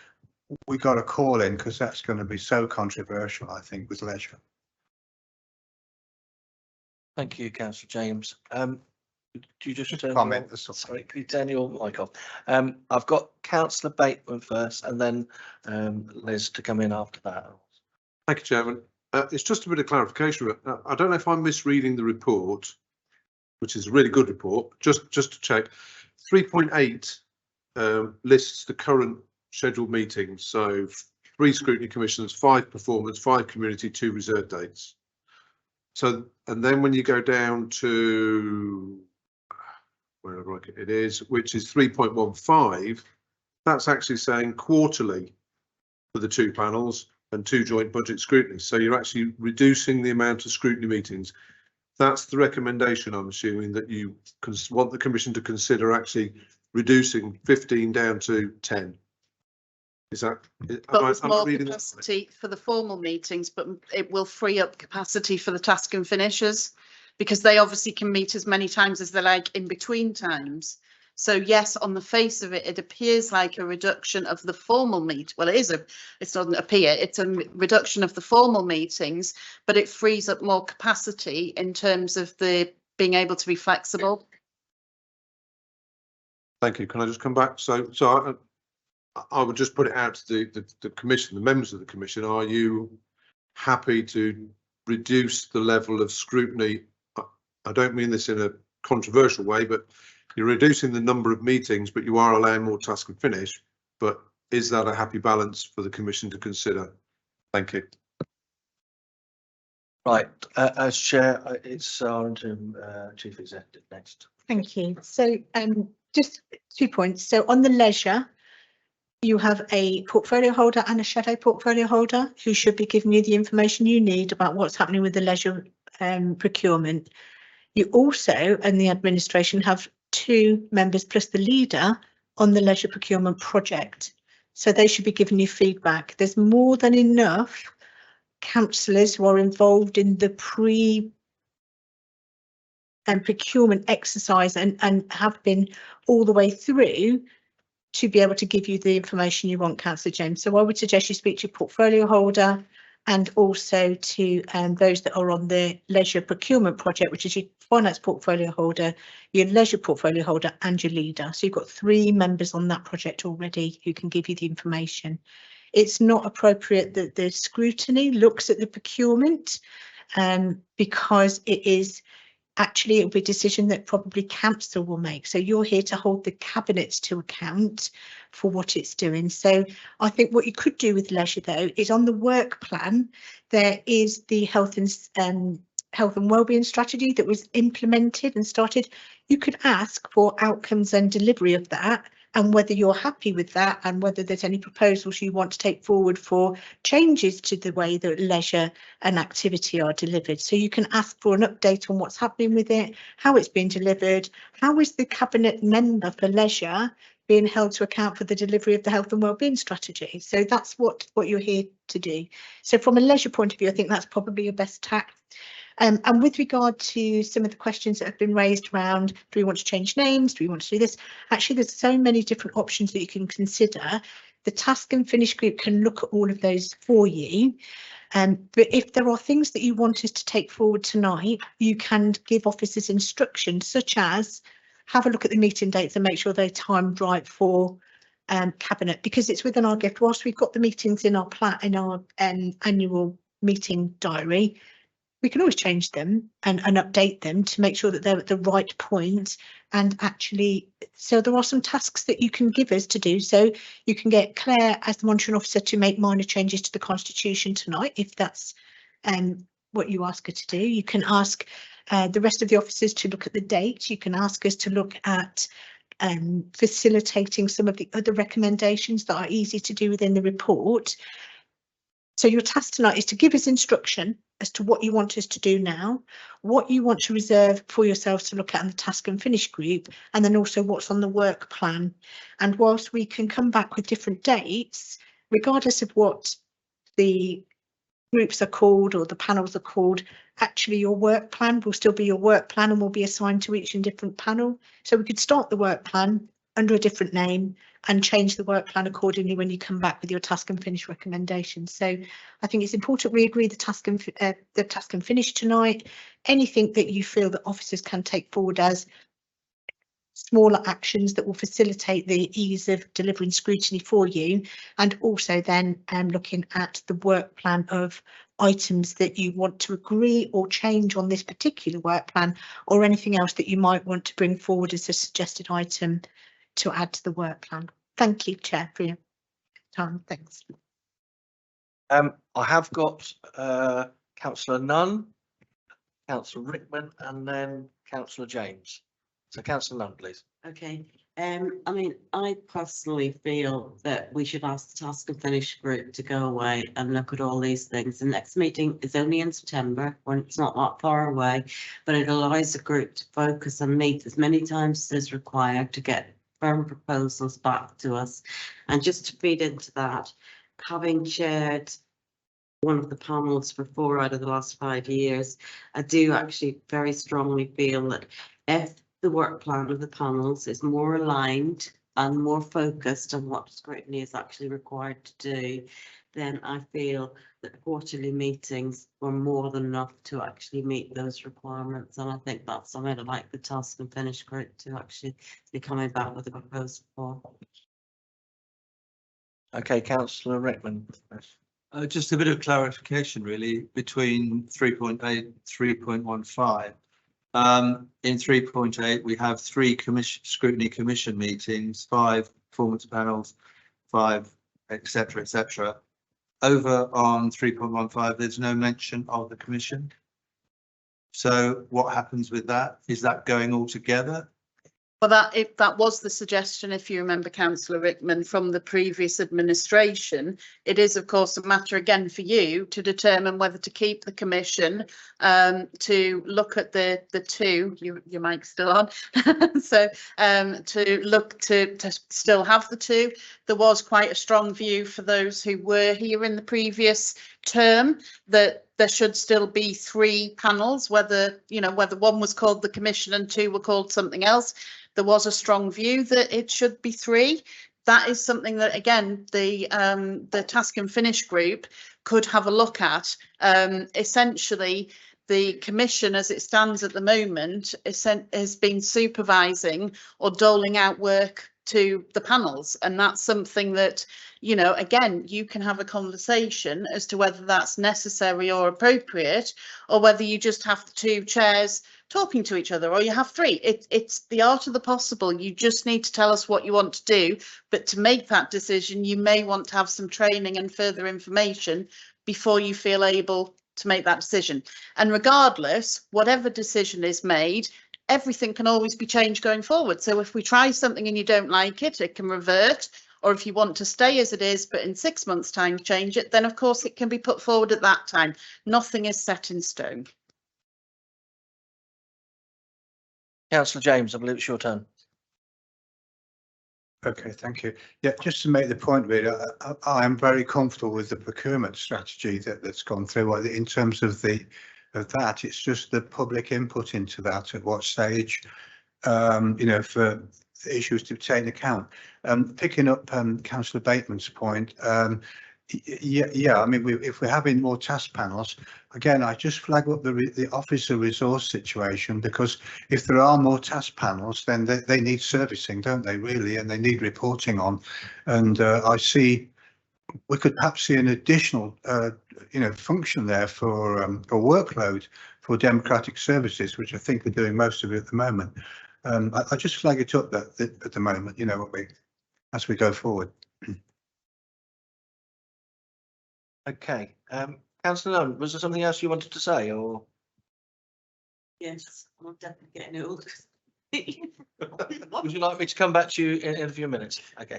we got a call in, because that's going to be so controversial, I think, with leisure. Thank you, Councillor James. Do you just comment? Sorry, can you turn your mic off? I've got Councillor Bateman first, and then Liz to come in after that. Thank you, Chairman. It's just a bit of clarification. I don't know if I'm misreading the report, which is a really good report. Just to check, 3.8 lists the current scheduled meetings. So 3 scrutiny commissions, 5 performance, 5 community, 2 reserve dates. So, and then when you go down to wherever it is, which is 3.15, that's actually saying quarterly for the 2 panels and 2 joint budget scrutiny. So you're actually reducing the amount of scrutiny meetings. That's the recommendation, I'm assuming, that you want the Commission to consider actually reducing 15 down to 10. Is that? But Am there's I more reading that? capacity for the formal meetings, but it will free up capacity for the task and finishers, because they obviously can meet as many times as they like in between times. So yes, on the face of it, it appears like a reduction of the formal meet. Well, it doesn't appear, it's a reduction of the formal meetings, but it frees up more capacity in terms of the being able to be flexible. Thank you. Can I just come back? So I would just put it out to the commission, the members of the commission. Are you happy to reduce the level of scrutiny? I don't mean this in a controversial way, but you're reducing the number of meetings, but you are allowing more task and finish. But is that a happy balance for the commission to consider? Thank you. Right, as chair, it's our interim chief executive next. Thank you. So just 2 points. So on the leisure, you have a portfolio holder and a shadow portfolio holder who should be giving you the information you need about what's happening with the leisure procurement. You also, and the administration, have 2 members plus the leader on the leisure procurement project. So they should be giving you feedback. There's more than enough councillors who are involved in the procurement exercise and have been all the way through to be able to give you the information you want, Councillor James. So I would suggest you speak to your portfolio holder and also to those that are on the leisure procurement project, which is your finance portfolio holder, your leisure portfolio holder and your leader. So you've got 3 members on that project already who can give you the information. It's not appropriate that the scrutiny looks at the procurement because it is actually, it'll be a decision that probably council will make. So you're here to hold the cabinet to account for what it's doing. So I think what you could do with leisure, though, is on the work plan, there is the health and wellbeing strategy that was implemented and started. You could ask for outcomes and delivery of that, and whether you're happy with that, and whether there's any proposals you want to take forward for changes to the way that leisure and activity are delivered. So you can ask for an update on what's happening with it, how it's been delivered, how is the cabinet member for leisure being held to account for the delivery of the health and wellbeing strategy. So that's what you're here to do. So from a leisure point of view, I think that's probably your best tack. And with regard to some of the questions that have been raised around, do we want to change names? Do we want to do this? Actually, there's so many different options that you can consider. The task and finish group can look at all of those for you. But if there are things that you want us to take forward tonight, you can give officers instructions, such as have a look at the meeting dates and make sure they're timed right for cabinet, because it's within our gift. Whilst we've got the meetings in our annual meeting diary, we can always change them and update them to make sure that they're at the right point. And actually, so there are some tasks that you can give us to do. So you can get Claire as the monitoring officer to make minor changes to the constitution tonight, if that's what you ask her to do. You can ask the rest of the officers to look at the dates. You can ask us to look at facilitating some of the other recommendations that are easy to do within the report. So your task tonight is to give us instruction as to what you want us to do now, what you want to reserve for yourselves to look at in the task and finish group, and then also what's on the work plan. And whilst we can come back with different dates, regardless of what the groups are called or the panels are called, actually your work plan will still be your work plan and will be assigned to each and different panel. So we could start the work plan under a different name and change the work plan accordingly when you come back with your task and finish recommendations. So I think it's important we agree the task and finish tonight. Anything that you feel that officers can take forward as smaller actions that will facilitate the ease of delivering scrutiny for you, and also then looking at the work plan of items that you want to agree or change on this particular work plan, or anything else that you might want to bring forward as a suggested item to add to the work plan. Thank you, Chair, for your time. Thanks. I have got Councillor Nunn, Councillor Rickman, and then Councillor James. So Councillor Nunn, please. Okay. I mean, I personally feel that we should ask the task and finish group to go away and look at all these things. The next meeting is only in September, when it's not that far away, but it allows the group to focus and meet as many times as required to get firm proposals back to us. And just to feed into that, having chaired one of the panels for 4 out of the last 5 years, I do actually very strongly feel that if the work plan of the panels is more aligned and more focused on what scrutiny is actually required to do, then I feel that quarterly meetings were more than enough to actually meet those requirements. And I think that's something I'd like the task and finish group to actually be coming back with a proposal for. Okay, councillor Rickman. Just a bit of clarification really between 3.8 and 3.15. In 3.8, we have 3 scrutiny commission meetings, 5 performance panels, 5, etc., etc. Over on 3.15, there's no mention of the commission. So what happens with that? Is that going all together? Well, that was the suggestion, if you remember, Councillor Rickman, from the previous administration. It is, of course, a matter again for you to determine whether to keep the commission, to look at the 2. Your mic's still on, so to look to still have the 2. There was quite a strong view for those who were here in the previous term that there should still be 3 panels, whether one was called the commission and 2 were called something else. There was a strong view that it should be 3. That is something that, again, the task and finish group could have a look at. Essentially, the commission, as it stands at the moment, has been supervising or doling out work to the panels, and that's something that, again, you can have a conversation as to whether that's necessary or appropriate, or whether you just have the 2 chairs talking to each other, or you have 3. It's the art of the possible. You just need to tell us what you want to do, but to make that decision, you may want to have some training and further information before you feel able to make that decision. And regardless, whatever decision is made, everything can always be changed going forward. So if we try something and you don't like it, it can revert. Or if you want to stay as it is, but in 6 months' time change it, then of course it can be put forward at that time. Nothing is set in stone. Councillor James, I believe it's your turn. Okay, thank you. Yeah, just to make the point really, I am very comfortable with the procurement strategy that's gone through. In terms of that, it's just the public input into that at what stage, for the issues to take account. Picking up Councillor Bateman's point, yeah, I mean, if we're having more task panels, again, I just flag up the officer resource situation, because if there are more task panels, then they need servicing, don't they, really, and they need reporting on. And I see we could perhaps see an additional, function there for a workload for democratic services, which I think are doing most of it at the moment. I just flag it up that at the moment, as we go forward. Okay, Councillor Nunn, was there something else you wanted to say, or? Yes, I'm definitely getting old. Would you like me to come back to you in a few minutes? Okay.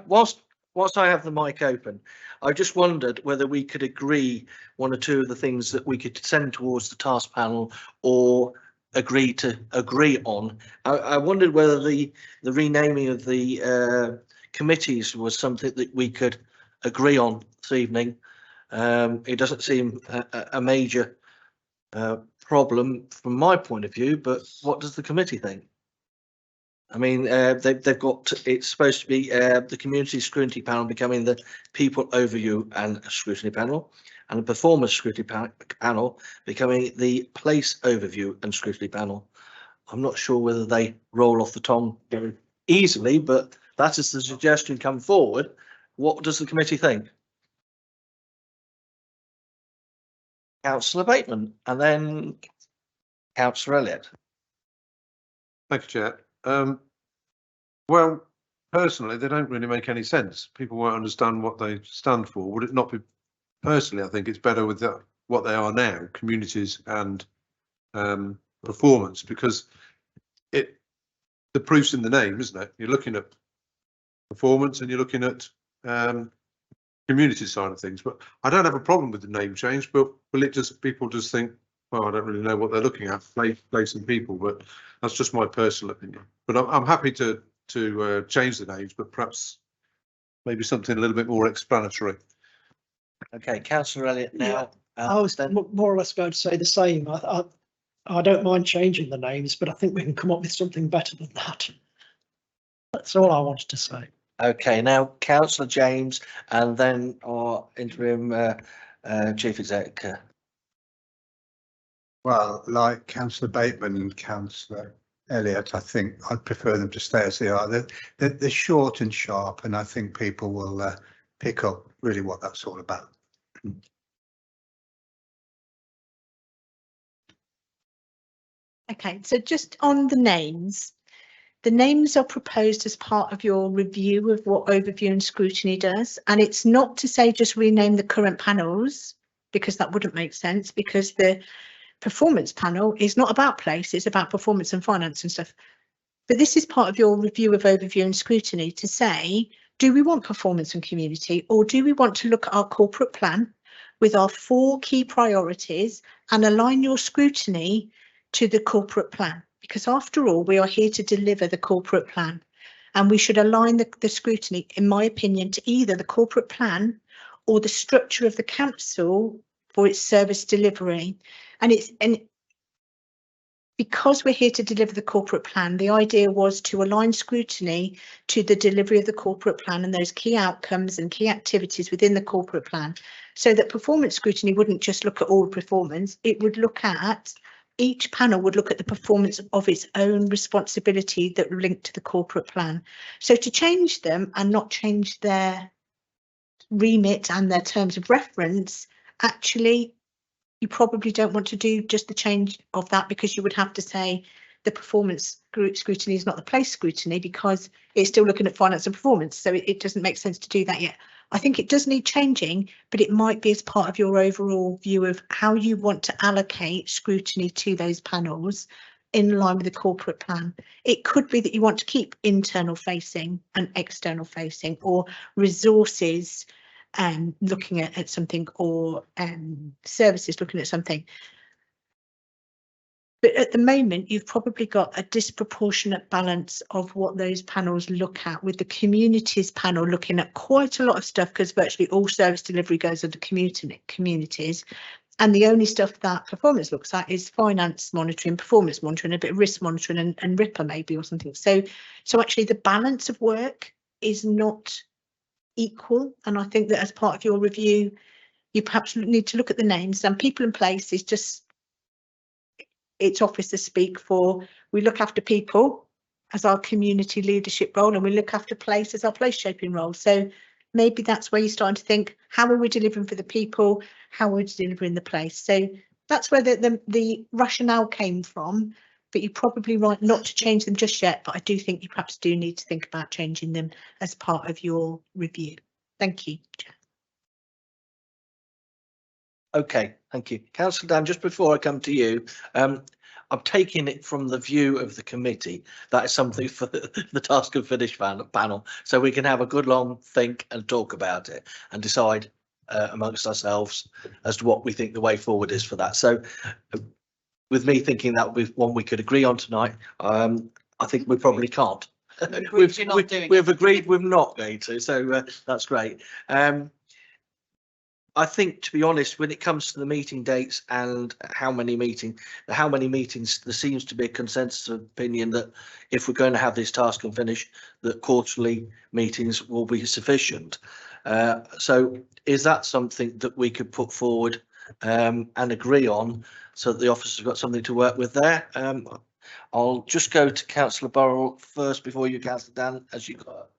Whilst I have the mic open, I just wondered whether we could agree 1 or 2 of the things that we could send towards the task panel, or agree on. I wondered whether the renaming of the committees was something that we could agree on this evening. It doesn't seem a major problem from my point of view, but what does the committee think? I mean, they've got, it's supposed to be the community scrutiny panel becoming the people overview and scrutiny panel, and the performance scrutiny panel becoming the place overview and scrutiny panel. I'm not sure whether they roll off the tongue very easily, but that is the suggestion come forward. What does the committee think? Councillor Bateman, and then Councillor Elliott. Thank you, Chair. Well, personally, they don't really make any sense. People won't understand what they stand for. Would it not be, personally, I think it's better with what they are now, communities and performance, because the proof's in the name, isn't it? You're looking at performance and you're looking at community side of things. But I don't have a problem with the name change, but will it just, people just think, well, I don't really know what they're looking at, place and people, but that's just my personal opinion. But I'm happy to to change the names, but perhaps maybe something a little bit more explanatory. Okay, councillor Elliott now. I was then more or less going to say the same. I don't mind changing the names, but I think we can come up with something better than that. That's all I wanted to say. okay, now councillor James and then our interim chief exec. Well, like councillor Bateman and councillor Elliott, I think I'd prefer them to stay as they are. They're short and sharp, and I think people will pick up really what that's all about. Okay, so just on the names are proposed as part of your review of what overview and scrutiny does. And it's not to say just rename the current panels, because that wouldn't make sense, because the performance panel is not about place, it's about performance and finance and stuff. But this is part of your review of overview and scrutiny to say, do we want performance and community, or do we want to look at our corporate plan with our 4 key priorities and align your scrutiny to the corporate plan? Because after all, we are here to deliver the corporate plan, and we should align the scrutiny, in my opinion, to either the corporate plan or the structure of the council for its service delivery. And because we're here to deliver the corporate plan, the idea was to align scrutiny to the delivery of the corporate plan and those key outcomes and key activities within the corporate plan, so that performance scrutiny wouldn't just look at all performance, it would look at, each panel would look at the performance of its own responsibility that linked to the corporate plan. So to change them and not change their remit and their terms of reference, actually, you probably don't want to do just the change of that, because you would have to say the performance scrutiny is not the place scrutiny, because it's still looking at finance and performance. So it doesn't make sense to do that yet. I think it does need changing, but it might be as part of your overall view of how you want to allocate scrutiny to those panels in line with the corporate plan. It could be that you want to keep internal facing and external facing, or resources looking at something, or services looking at something. But at the moment, you've probably got a disproportionate balance of what those panels look at, with the communities panel looking at quite a lot of stuff, because virtually all service delivery goes under communities. And the only stuff that performance looks at is finance monitoring, performance monitoring, a bit of risk monitoring and RIPA maybe, or something. So actually the balance of work is not equal. And I think that as part of your review, you perhaps need to look at the names. And people and place is just, it's officers speak for, we look after people as our community leadership role, and we look after place as our place shaping role. So maybe that's where you're starting to think, how are we delivering for the people? How are we delivering the place? So that's where the rationale came from, but you're probably right not to change them just yet. But I do think you perhaps do need to think about changing them as part of your review. Thank you. Okay, thank you. Councillor Dan, just before I come to you, I'm taking it from the view of the committee. That is something for the task and finish panel, so we can have a good long think and talk about it and decide amongst ourselves as to what we think the way forward is for that. So with me thinking that would be one we could agree on tonight, I think we probably can't. We've agreed we're not going to, so that's great. I think, to be honest, when it comes to the meeting dates and how many meetings, there seems to be a consensus of opinion that if we're going to have this task and finish, that quarterly meetings will be sufficient. So is that something that we could put forward and agree on, so that the officers have got something to work with there? I'll just go to Councillor Burrell first before you, Councillor Dan, as you got.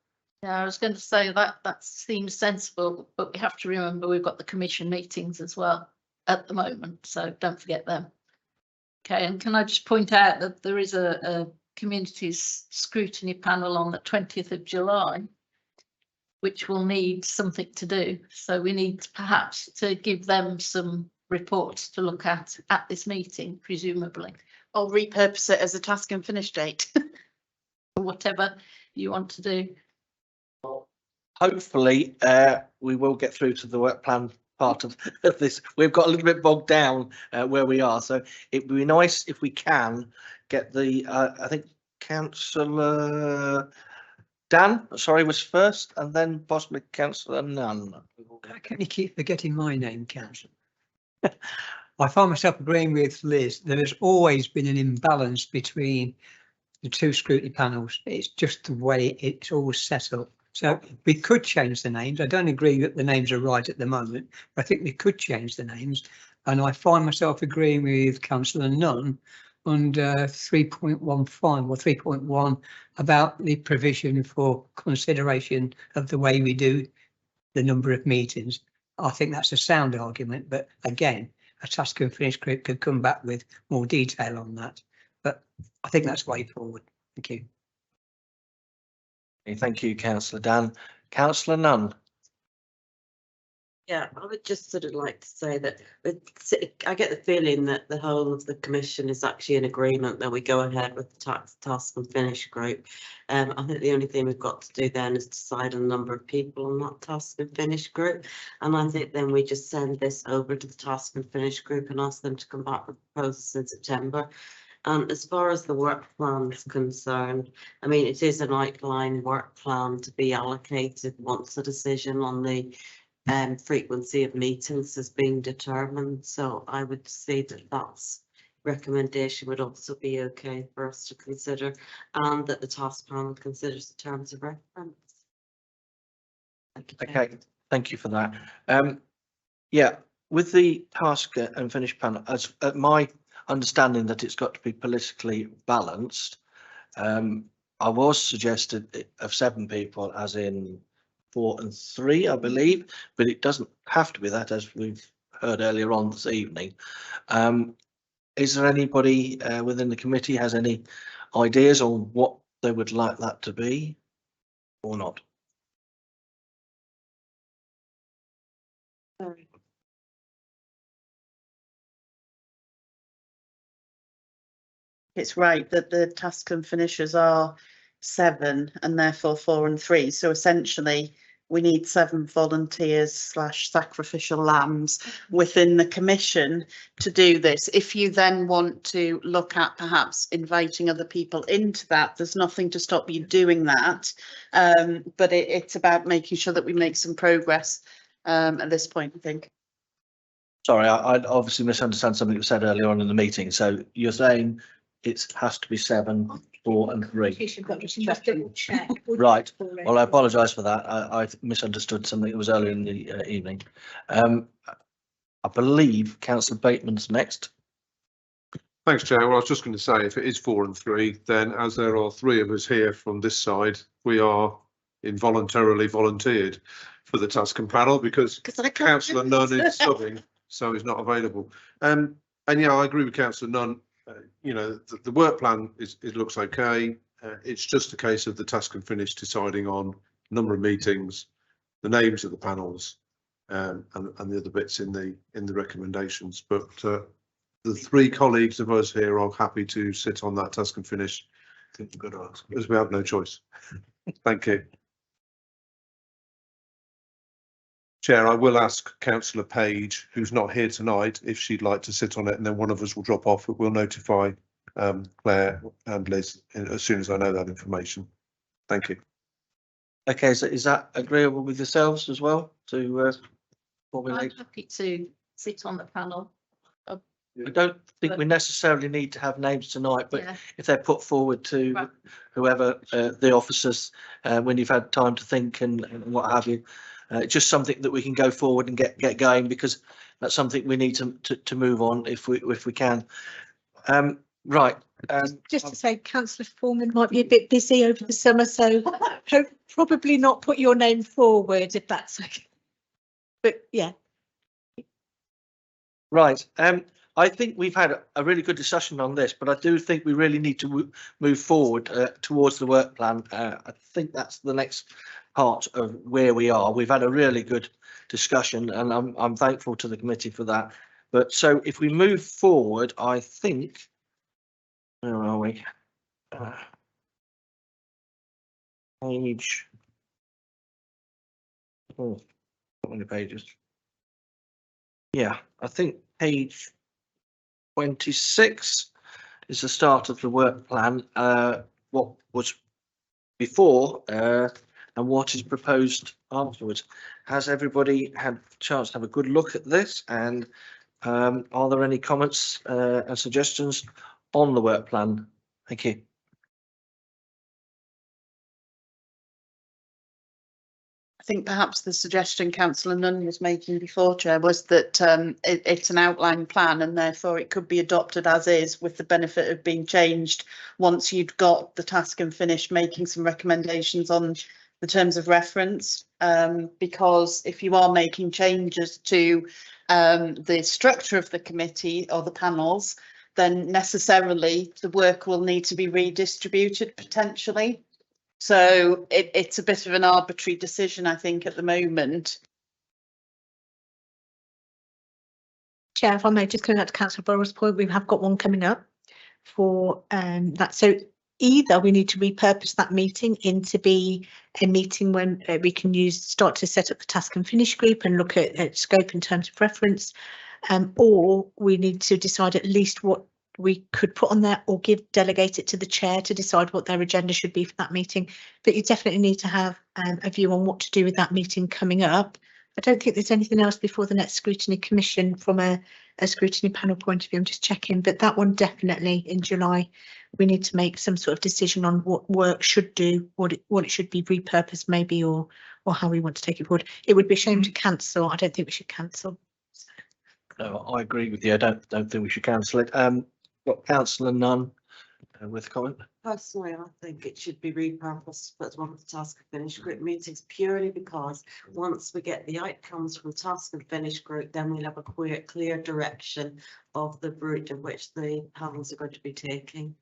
Yeah, I was going to say that seems sensible, but we have to remember we've got the commission meetings as well at the moment, so don't forget them. Okay, and can I just point out that there is a communities scrutiny panel on the 20th of July, which will need something to do. So we need perhaps to give them some reports to look at this meeting, presumably. Or repurpose it as a task and finish date. Or whatever you want to do. Hopefully, we will get through to the work plan part of this. We've got a little bit bogged down where we are, so it would be nice if we can get the, I think Councillor Dan, sorry, was first, and then possibly councillor Nunn. How can you keep forgetting my name, councillor? I find myself agreeing with Liz. There has always been an imbalance between the two scrutiny panels. It's just the way it's always set up. So we could change the names. I don't agree that the names are right at the moment, but I think we could change the names. And I find myself agreeing with councillor Nunn under 3.15 or 3.1 about the provision for consideration of the way we do the number of meetings. I think that's a sound argument, but again, a task and finish group could come back with more detail on that. But I think that's way forward. Thank you. Thank you, councillor Dan. Councillor Nunn. Yeah, I would just sort of like to say that I get the feeling that the whole of the commission is actually in agreement that we go ahead with the task and finish group. I think the only thing we've got to do then is decide on the number of people on that task and finish group. And I think then we just send this over to the task and finish group and ask them to come back with proposals in September. And as far as the work plan is concerned, I mean, it is an outline work plan to be allocated once a decision on the frequency of meetings has been determined. So I would say that that's recommendation would also be okay for us to consider, and that the task panel considers the terms of reference. Okay, thank you for that. Yeah, with the task and finish panel, as my understanding that it's got to be politically balanced, I was suggested of 7 people, as in 4 and 3, I believe, but it doesn't have to be that, as we've heard earlier on this evening. Is there anybody within the committee has any ideas on what they would like that to be or not? It's right that the task and finishers are 7 and therefore 4 and 3. So essentially, we need 7 volunteers / sacrificial lambs within the commission to do this. If you then want to look at perhaps inviting other people into that, there's nothing to stop you doing that. But it's about making sure that we make some progress at this point, I think. Sorry, I obviously misunderstand something you said earlier on in the meeting. So you're saying it has to be 7, 4 and 3. Right. Well, I apologise for that. I misunderstood something that was earlier in the evening. I believe Councillor Bateman's next. Thanks, Chair. Well, I was just going to say, if it is 4 and 3, then as there are 3 of us here from this side, we are involuntarily volunteered for the task and panel because Councillor Nunn is subbing, so he's not available. And yeah, I agree with Councillor Nunn. You know, the work plan it looks okay. It's just a case of the task and finish deciding on number of meetings, the names of the panels, and the other bits in the recommendations. But the 3 colleagues of us here are happy to sit on that task and finish. I think we've got to ask, because we have no choice. Thank you. Chair, I will ask Councillor Page, who's not here tonight, if she'd like to sit on it, and then one of us will drop off, but we'll notify Claire and Liz as soon as I know that information. Thank you. Okay, so is that agreeable with yourselves as well to I'm happy to sit on the panel. I don't think we necessarily need to have names tonight, but Yeah. if they're put forward to Right. whoever the officers, when you've had time to think and what have you, just something that we can go forward and get going, because that's something we need to move on if we can. Right. Just to say, Councillor Foreman might be a bit busy over the summer, so probably not put your name forward if that's okay. But yeah. Right. I think we've had a really good discussion on this, but I do think we really need to move forward towards the work plan. I think that's the next part of where we are. We've had a really good discussion, and I'm thankful to the committee for that. But so if we move forward, I think, where are we? Page. Oh, how many pages? Yeah, I think page 26 is the start of the work plan. What was before and what is proposed afterwards. Has everybody had a chance to have a good look at this? And are there any comments and suggestions on the work plan? Thank you. I think perhaps the suggestion Councillor Nunn was making before, Chair, was that it's an outline plan and therefore it could be adopted as is, with the benefit of being changed once you'd got the task and finished making some recommendations on the terms of reference. Because if you are making changes to the structure of the committee or the panels, then necessarily the work will need to be redistributed potentially. So it's a bit of an arbitrary decision, I think, at the moment. Chair, if I may, just coming back to Councillor Burrow's point, we have got one coming up for that. So either we need to repurpose that meeting into be a meeting when we can start to set up the task and finish group and look at scope in terms of reference, or we need to decide at least what we could put on there, or delegate it to the chair to decide what their agenda should be for that meeting. But you definitely need to have a view on what to do with that meeting coming up. I don't think there's anything else before the next scrutiny commission from a scrutiny panel point of view. I'm just checking, but that one definitely in July, we need to make some sort of decision on what work should do, what it should be repurposed maybe, or how we want to take it forward. It would be a shame to cancel. I don't think we should cancel. No, I agree with you. I don't think we should cancel it. Got Councillor Nunn with a comment. Personally, I think it should be repurposed as one of the task and finish group meetings, purely because once we get the outcomes from task and finish group, then we'll have a clear direction of the route in which the panels are going to be taking.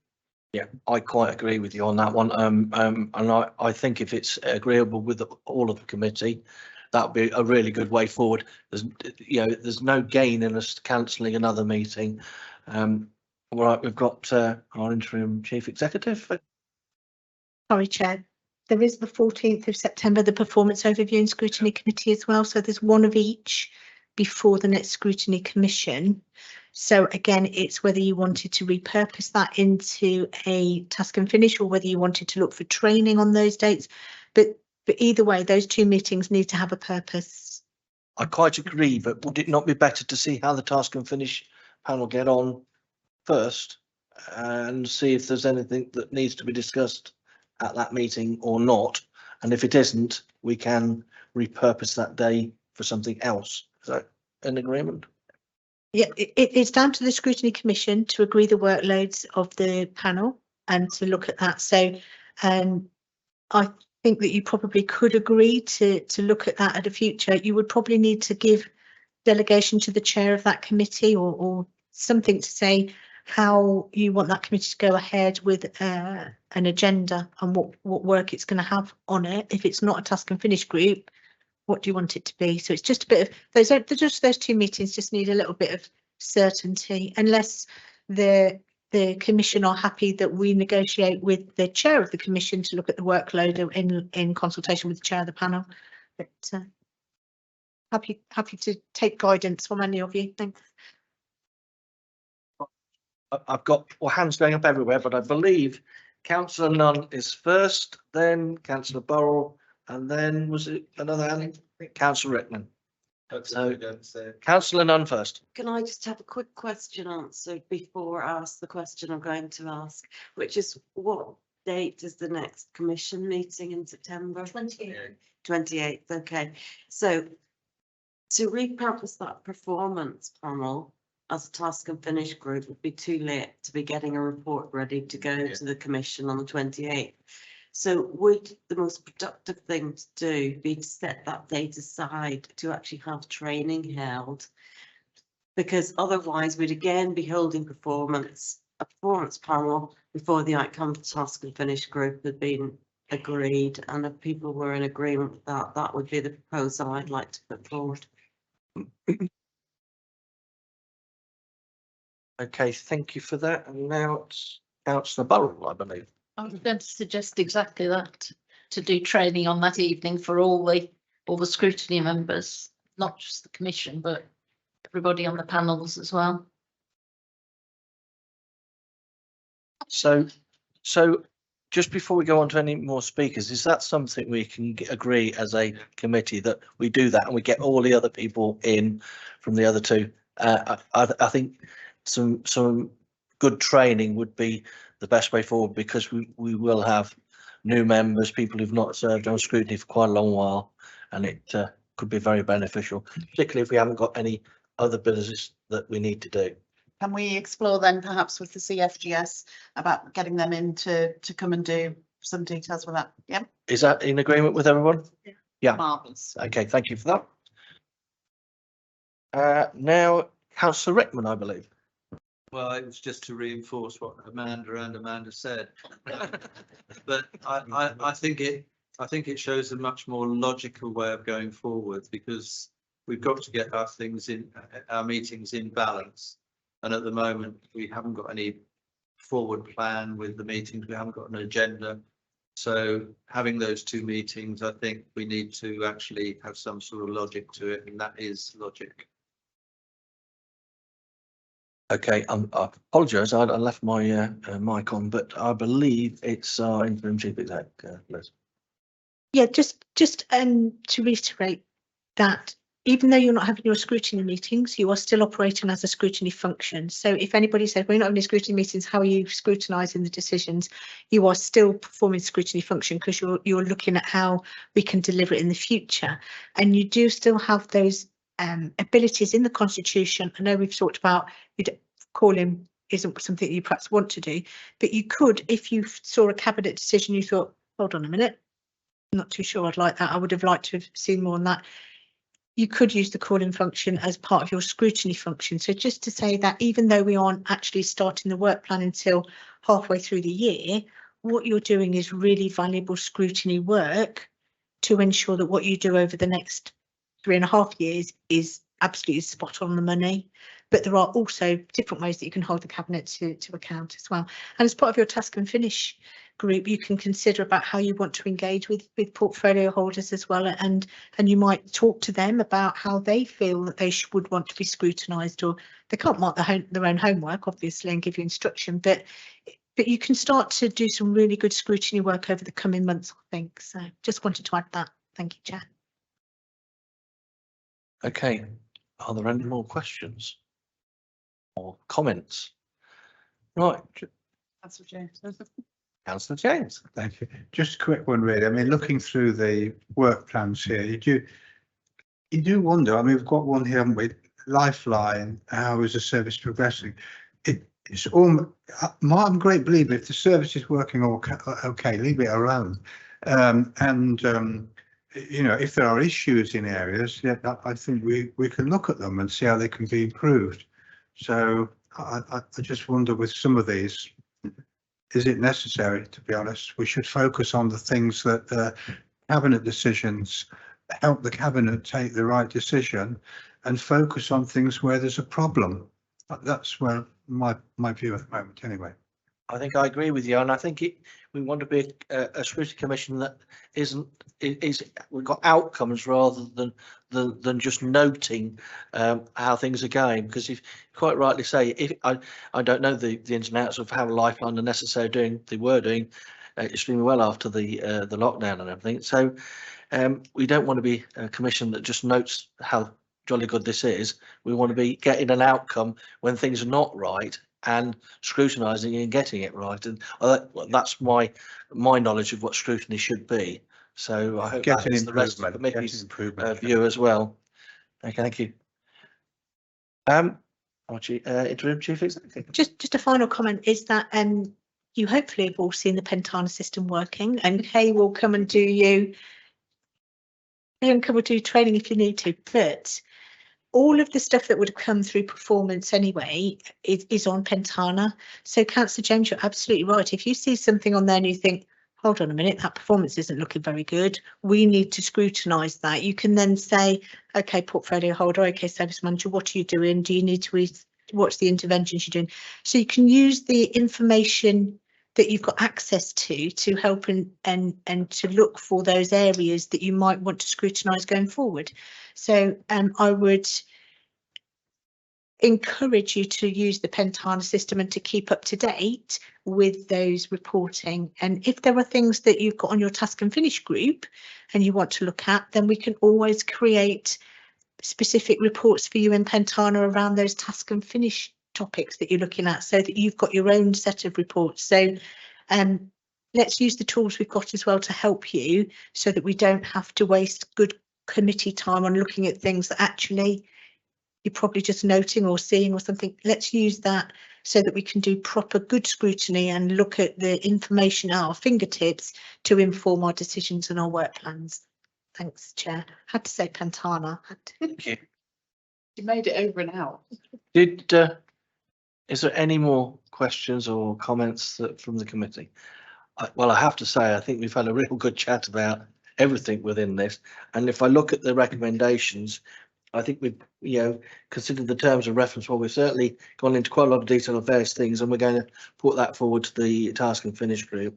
Yeah, I quite agree with you on that one. And I think if it's agreeable with all of the committee, that'd be a really good way forward. There's no gain in us cancelling another meeting. All right, we've got our interim chief executive. Sorry, Chair. There is the 14th of September, the performance overview and scrutiny committee as well. So there's one of each before the next scrutiny commission. So again, it's whether you wanted to repurpose that into a task and finish, or whether you wanted to look for training on those dates. But either way, those two meetings need to have a purpose. I quite agree, but would it not be better to see how the task and finish panel get on first and see if there's anything that needs to be discussed at that meeting or not? And if it isn't, we can repurpose that day for something else. Is that an agreement? Yeah, it's down to the scrutiny commission to agree the workloads of the panel and to look at that. So I think that you probably could agree to look at that at a future. You would probably need to give delegation to the chair of that committee or something to say how you want that committee to go ahead with an agenda and what work it's going to have on it. If it's not a task and finish group, what do you want it to be? So it's just a bit of those two meetings just need a little bit of certainty, unless the commission are happy that we negotiate with the chair of the commission to look at the workload in consultation with the chair of the panel. But happy to take guidance from any of you. Thanks. I've got hands going up everywhere, but I believe Councillor Nunn is first, then Councillor Burrell, and then was it another hand? Councillor Rickman. So Councillor Nunn first. Can I just have a quick question answered before I ask the question I'm going to ask, which is what date is the next commission meeting in September? 28th. 28th, okay. So to repurpose that performance panel as a task and finish group would be too late to be getting a report ready to go to the commission on the 28th. So would the most productive thing to do be to set that date aside to actually have training held? Because otherwise we'd again be holding a performance panel before the outcome of the task and finish group had been agreed. And if people were in agreement with that, that would be the proposal I'd like to put forward. Okay, thank you for that. And now it's Councillor Burrell, I believe. I was going to suggest exactly that, to do training on that evening for all the scrutiny members, not just the commission, but everybody on the panels as well. So just before we go on to any more speakers, is that something we can agree as a committee that we do that and we get all the other people in from the other two? I think some good training would be the best way forward, because we will have new members, people who've not served on scrutiny for quite a long while, and it could be very beneficial, particularly if we haven't got any other business that we need to do. Can we explore then perhaps with the CFGS about getting them in to come and do some details with that? Yeah. Is that in agreement with everyone? Yeah. Marvellous. Okay, thank you for that. Now, Councillor Rickman, I believe. Well, it was just to reinforce what Amanda said. But I think it shows a much more logical way of going forward, because we've got to get our meetings in balance. And at the moment, we haven't got any forward plan with the meetings. We haven't got an agenda. So having those two meetings, I think we need to actually have some sort of logic to it, and that is logic. Okay, I apologise, I left my mic on, but I believe it's our interim chief exec, Liz. Yeah, just to reiterate that even though you're not having your scrutiny meetings, you are still operating as a scrutiny function. So if anybody says, we're not having scrutiny meetings, how are you scrutinising the decisions? You are still performing scrutiny function, because you're looking at how we can deliver it in the future. And you do still have those abilities in the Constitution. I know we've talked about calling isn't something you perhaps want to do, but you could, if you saw a cabinet decision, you thought, hold on a minute, I'm not too sure I'd like that. I would have liked to have seen more on that. You could use the calling function as part of your scrutiny function. So just to say that even though we aren't actually starting the work plan until halfway through the year, what you're doing is really valuable scrutiny work to ensure that what you do over the next 3.5 years is absolutely spot on the money. But there are also different ways that you can hold the cabinet to account as well. And as part of your task and finish group, you can consider about how you want to engage with portfolio holders as well, and you might talk to them about how they feel that they would want to be scrutinised, or they can't mark their own homework obviously and give you instruction, but you can start to do some really good scrutiny work over the coming months, I think. So just wanted to add that. Thank you, Chair. Okay, are there any more questions or comments? Right, Councillor James. Councillor James. Thank you. Just a quick one, really. I mean, looking through the work plans here, you do wonder. I mean, we've got one here, haven't we? Lifeline. How is the service progressing? It's all. I'm a great believer. If the service is working okay, leave it alone. You know, if there are issues in areas, yeah, I think we can look at them and see how they can be improved. So I just wonder with some of these, is it necessary? To be honest, we should focus on the things that cabinet decisions help the cabinet take the right decision, and focus on things where there's a problem. That's where my view at the moment, anyway. I think I agree with you, and I think we want to be a scrutiny commission that we've got outcomes rather than just noting how things are going. Because if quite rightly say, if I don't know the ins and outs of how Lifeline are necessarily were doing extremely well after the lockdown and everything. So we don't want to be a commission that just notes how jolly good this is. We want to be getting an outcome when things are not right, and scrutinising and getting it right, and that's my knowledge of what scrutiny should be. So I hope that is the rest of the committee's view as well. Okay, thank you. Interim Chief Executive. Just a final comment is that you hopefully have all seen the Pentana system working, and Kay will come and do training if you need to, but all of the stuff that would have come through performance anyway is on Pentana. So Councillor James, you're absolutely right. If you see something on there and you think, hold on a minute, that performance isn't looking very good, we need to scrutinise that. You can then say, okay, portfolio holder, okay, service manager, what are you doing? Do you need to what's the interventions you're doing? So you can use the information that you've got access to help and to look for those areas that you might want to scrutinise going forward. So I would encourage you to use the Pentana system and to keep up to date with those reporting. And if there are things that you've got on your task and finish group and you want to look at, then we can always create specific reports for you in Pentana around those task and finish topics that you're looking at, so that you've got your own set of reports. So let's use the tools we've got as well to help you, so that we don't have to waste good committee time on looking at things that actually you're probably just noting or seeing or something. Let's use that so that we can do proper good scrutiny and look at the information at our fingertips to inform our decisions and our work plans. Thanks, Chair. Had to say Pentana. Thank you. You made it over an hour. Is there any more questions or comments from the committee? Well, I have to say, I think we've had a real good chat about everything within this. And if I look at the recommendations, I think we've, considered the terms of reference. Well, we've certainly gone into quite a lot of detail of various things, and we're going to put that forward to the task and finish group.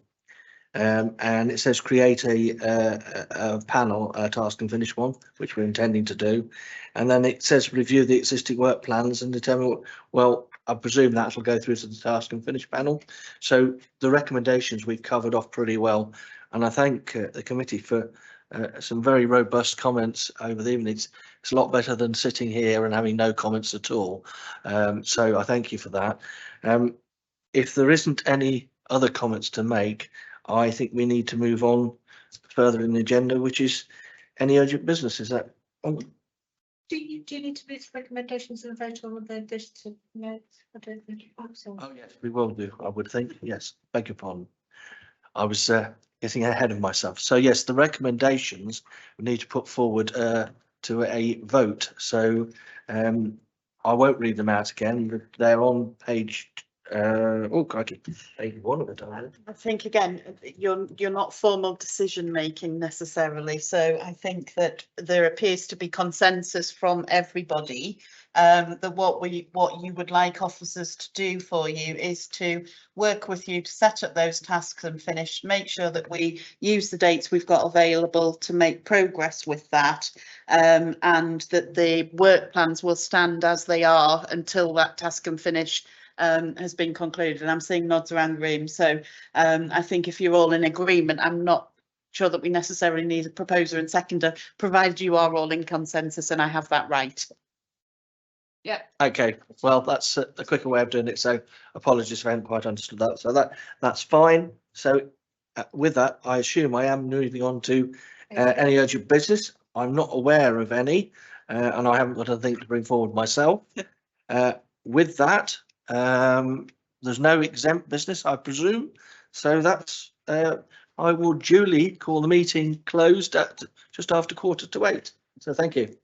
And it says create a panel, a task and finish one, which we're intending to do. And then it says review the existing work plans and determine well, I presume that will go through to the task and finish panel. So the recommendations we've covered off pretty well. And I thank the committee for some very robust comments over the evening. It's a lot better than sitting here and having no comments at all. So I thank you for that. If there isn't any other comments to make, I think we need to move on further in the agenda, which is any urgent business. Is that? Do you need to make recommendations and vote on this to notes? I don't think. Oh yes, we will do. I would think. Yes, beg your pardon. I was getting ahead of myself. So yes, the recommendations we need to put forward to a vote. So I won't read them out again. They're on page. Oh crikey, page 1 of it. I think again, you're not formal decision making necessarily. So I think that there appears to be consensus from everybody that what you would like officers to do for you is to work with you to set up those tasks and finish, make sure that we use the dates we've got available to make progress with that, and that the work plans will stand as they are until that task and finish has been concluded. And I'm seeing nods around the room. So I think if you're all in agreement, I'm not sure that we necessarily need a proposer and seconder, provided you are all in consensus and I have that right. Yeah. Okay, well, that's a quicker way of doing it. So apologies if I hadn't quite understood that. So that's fine. So with that, I assume I am moving on to any urgent business. I'm not aware of any, and I haven't got anything to bring forward myself. With that, there's no exempt business, I presume. So that's I will duly call the meeting closed at just after 7:45. So thank you.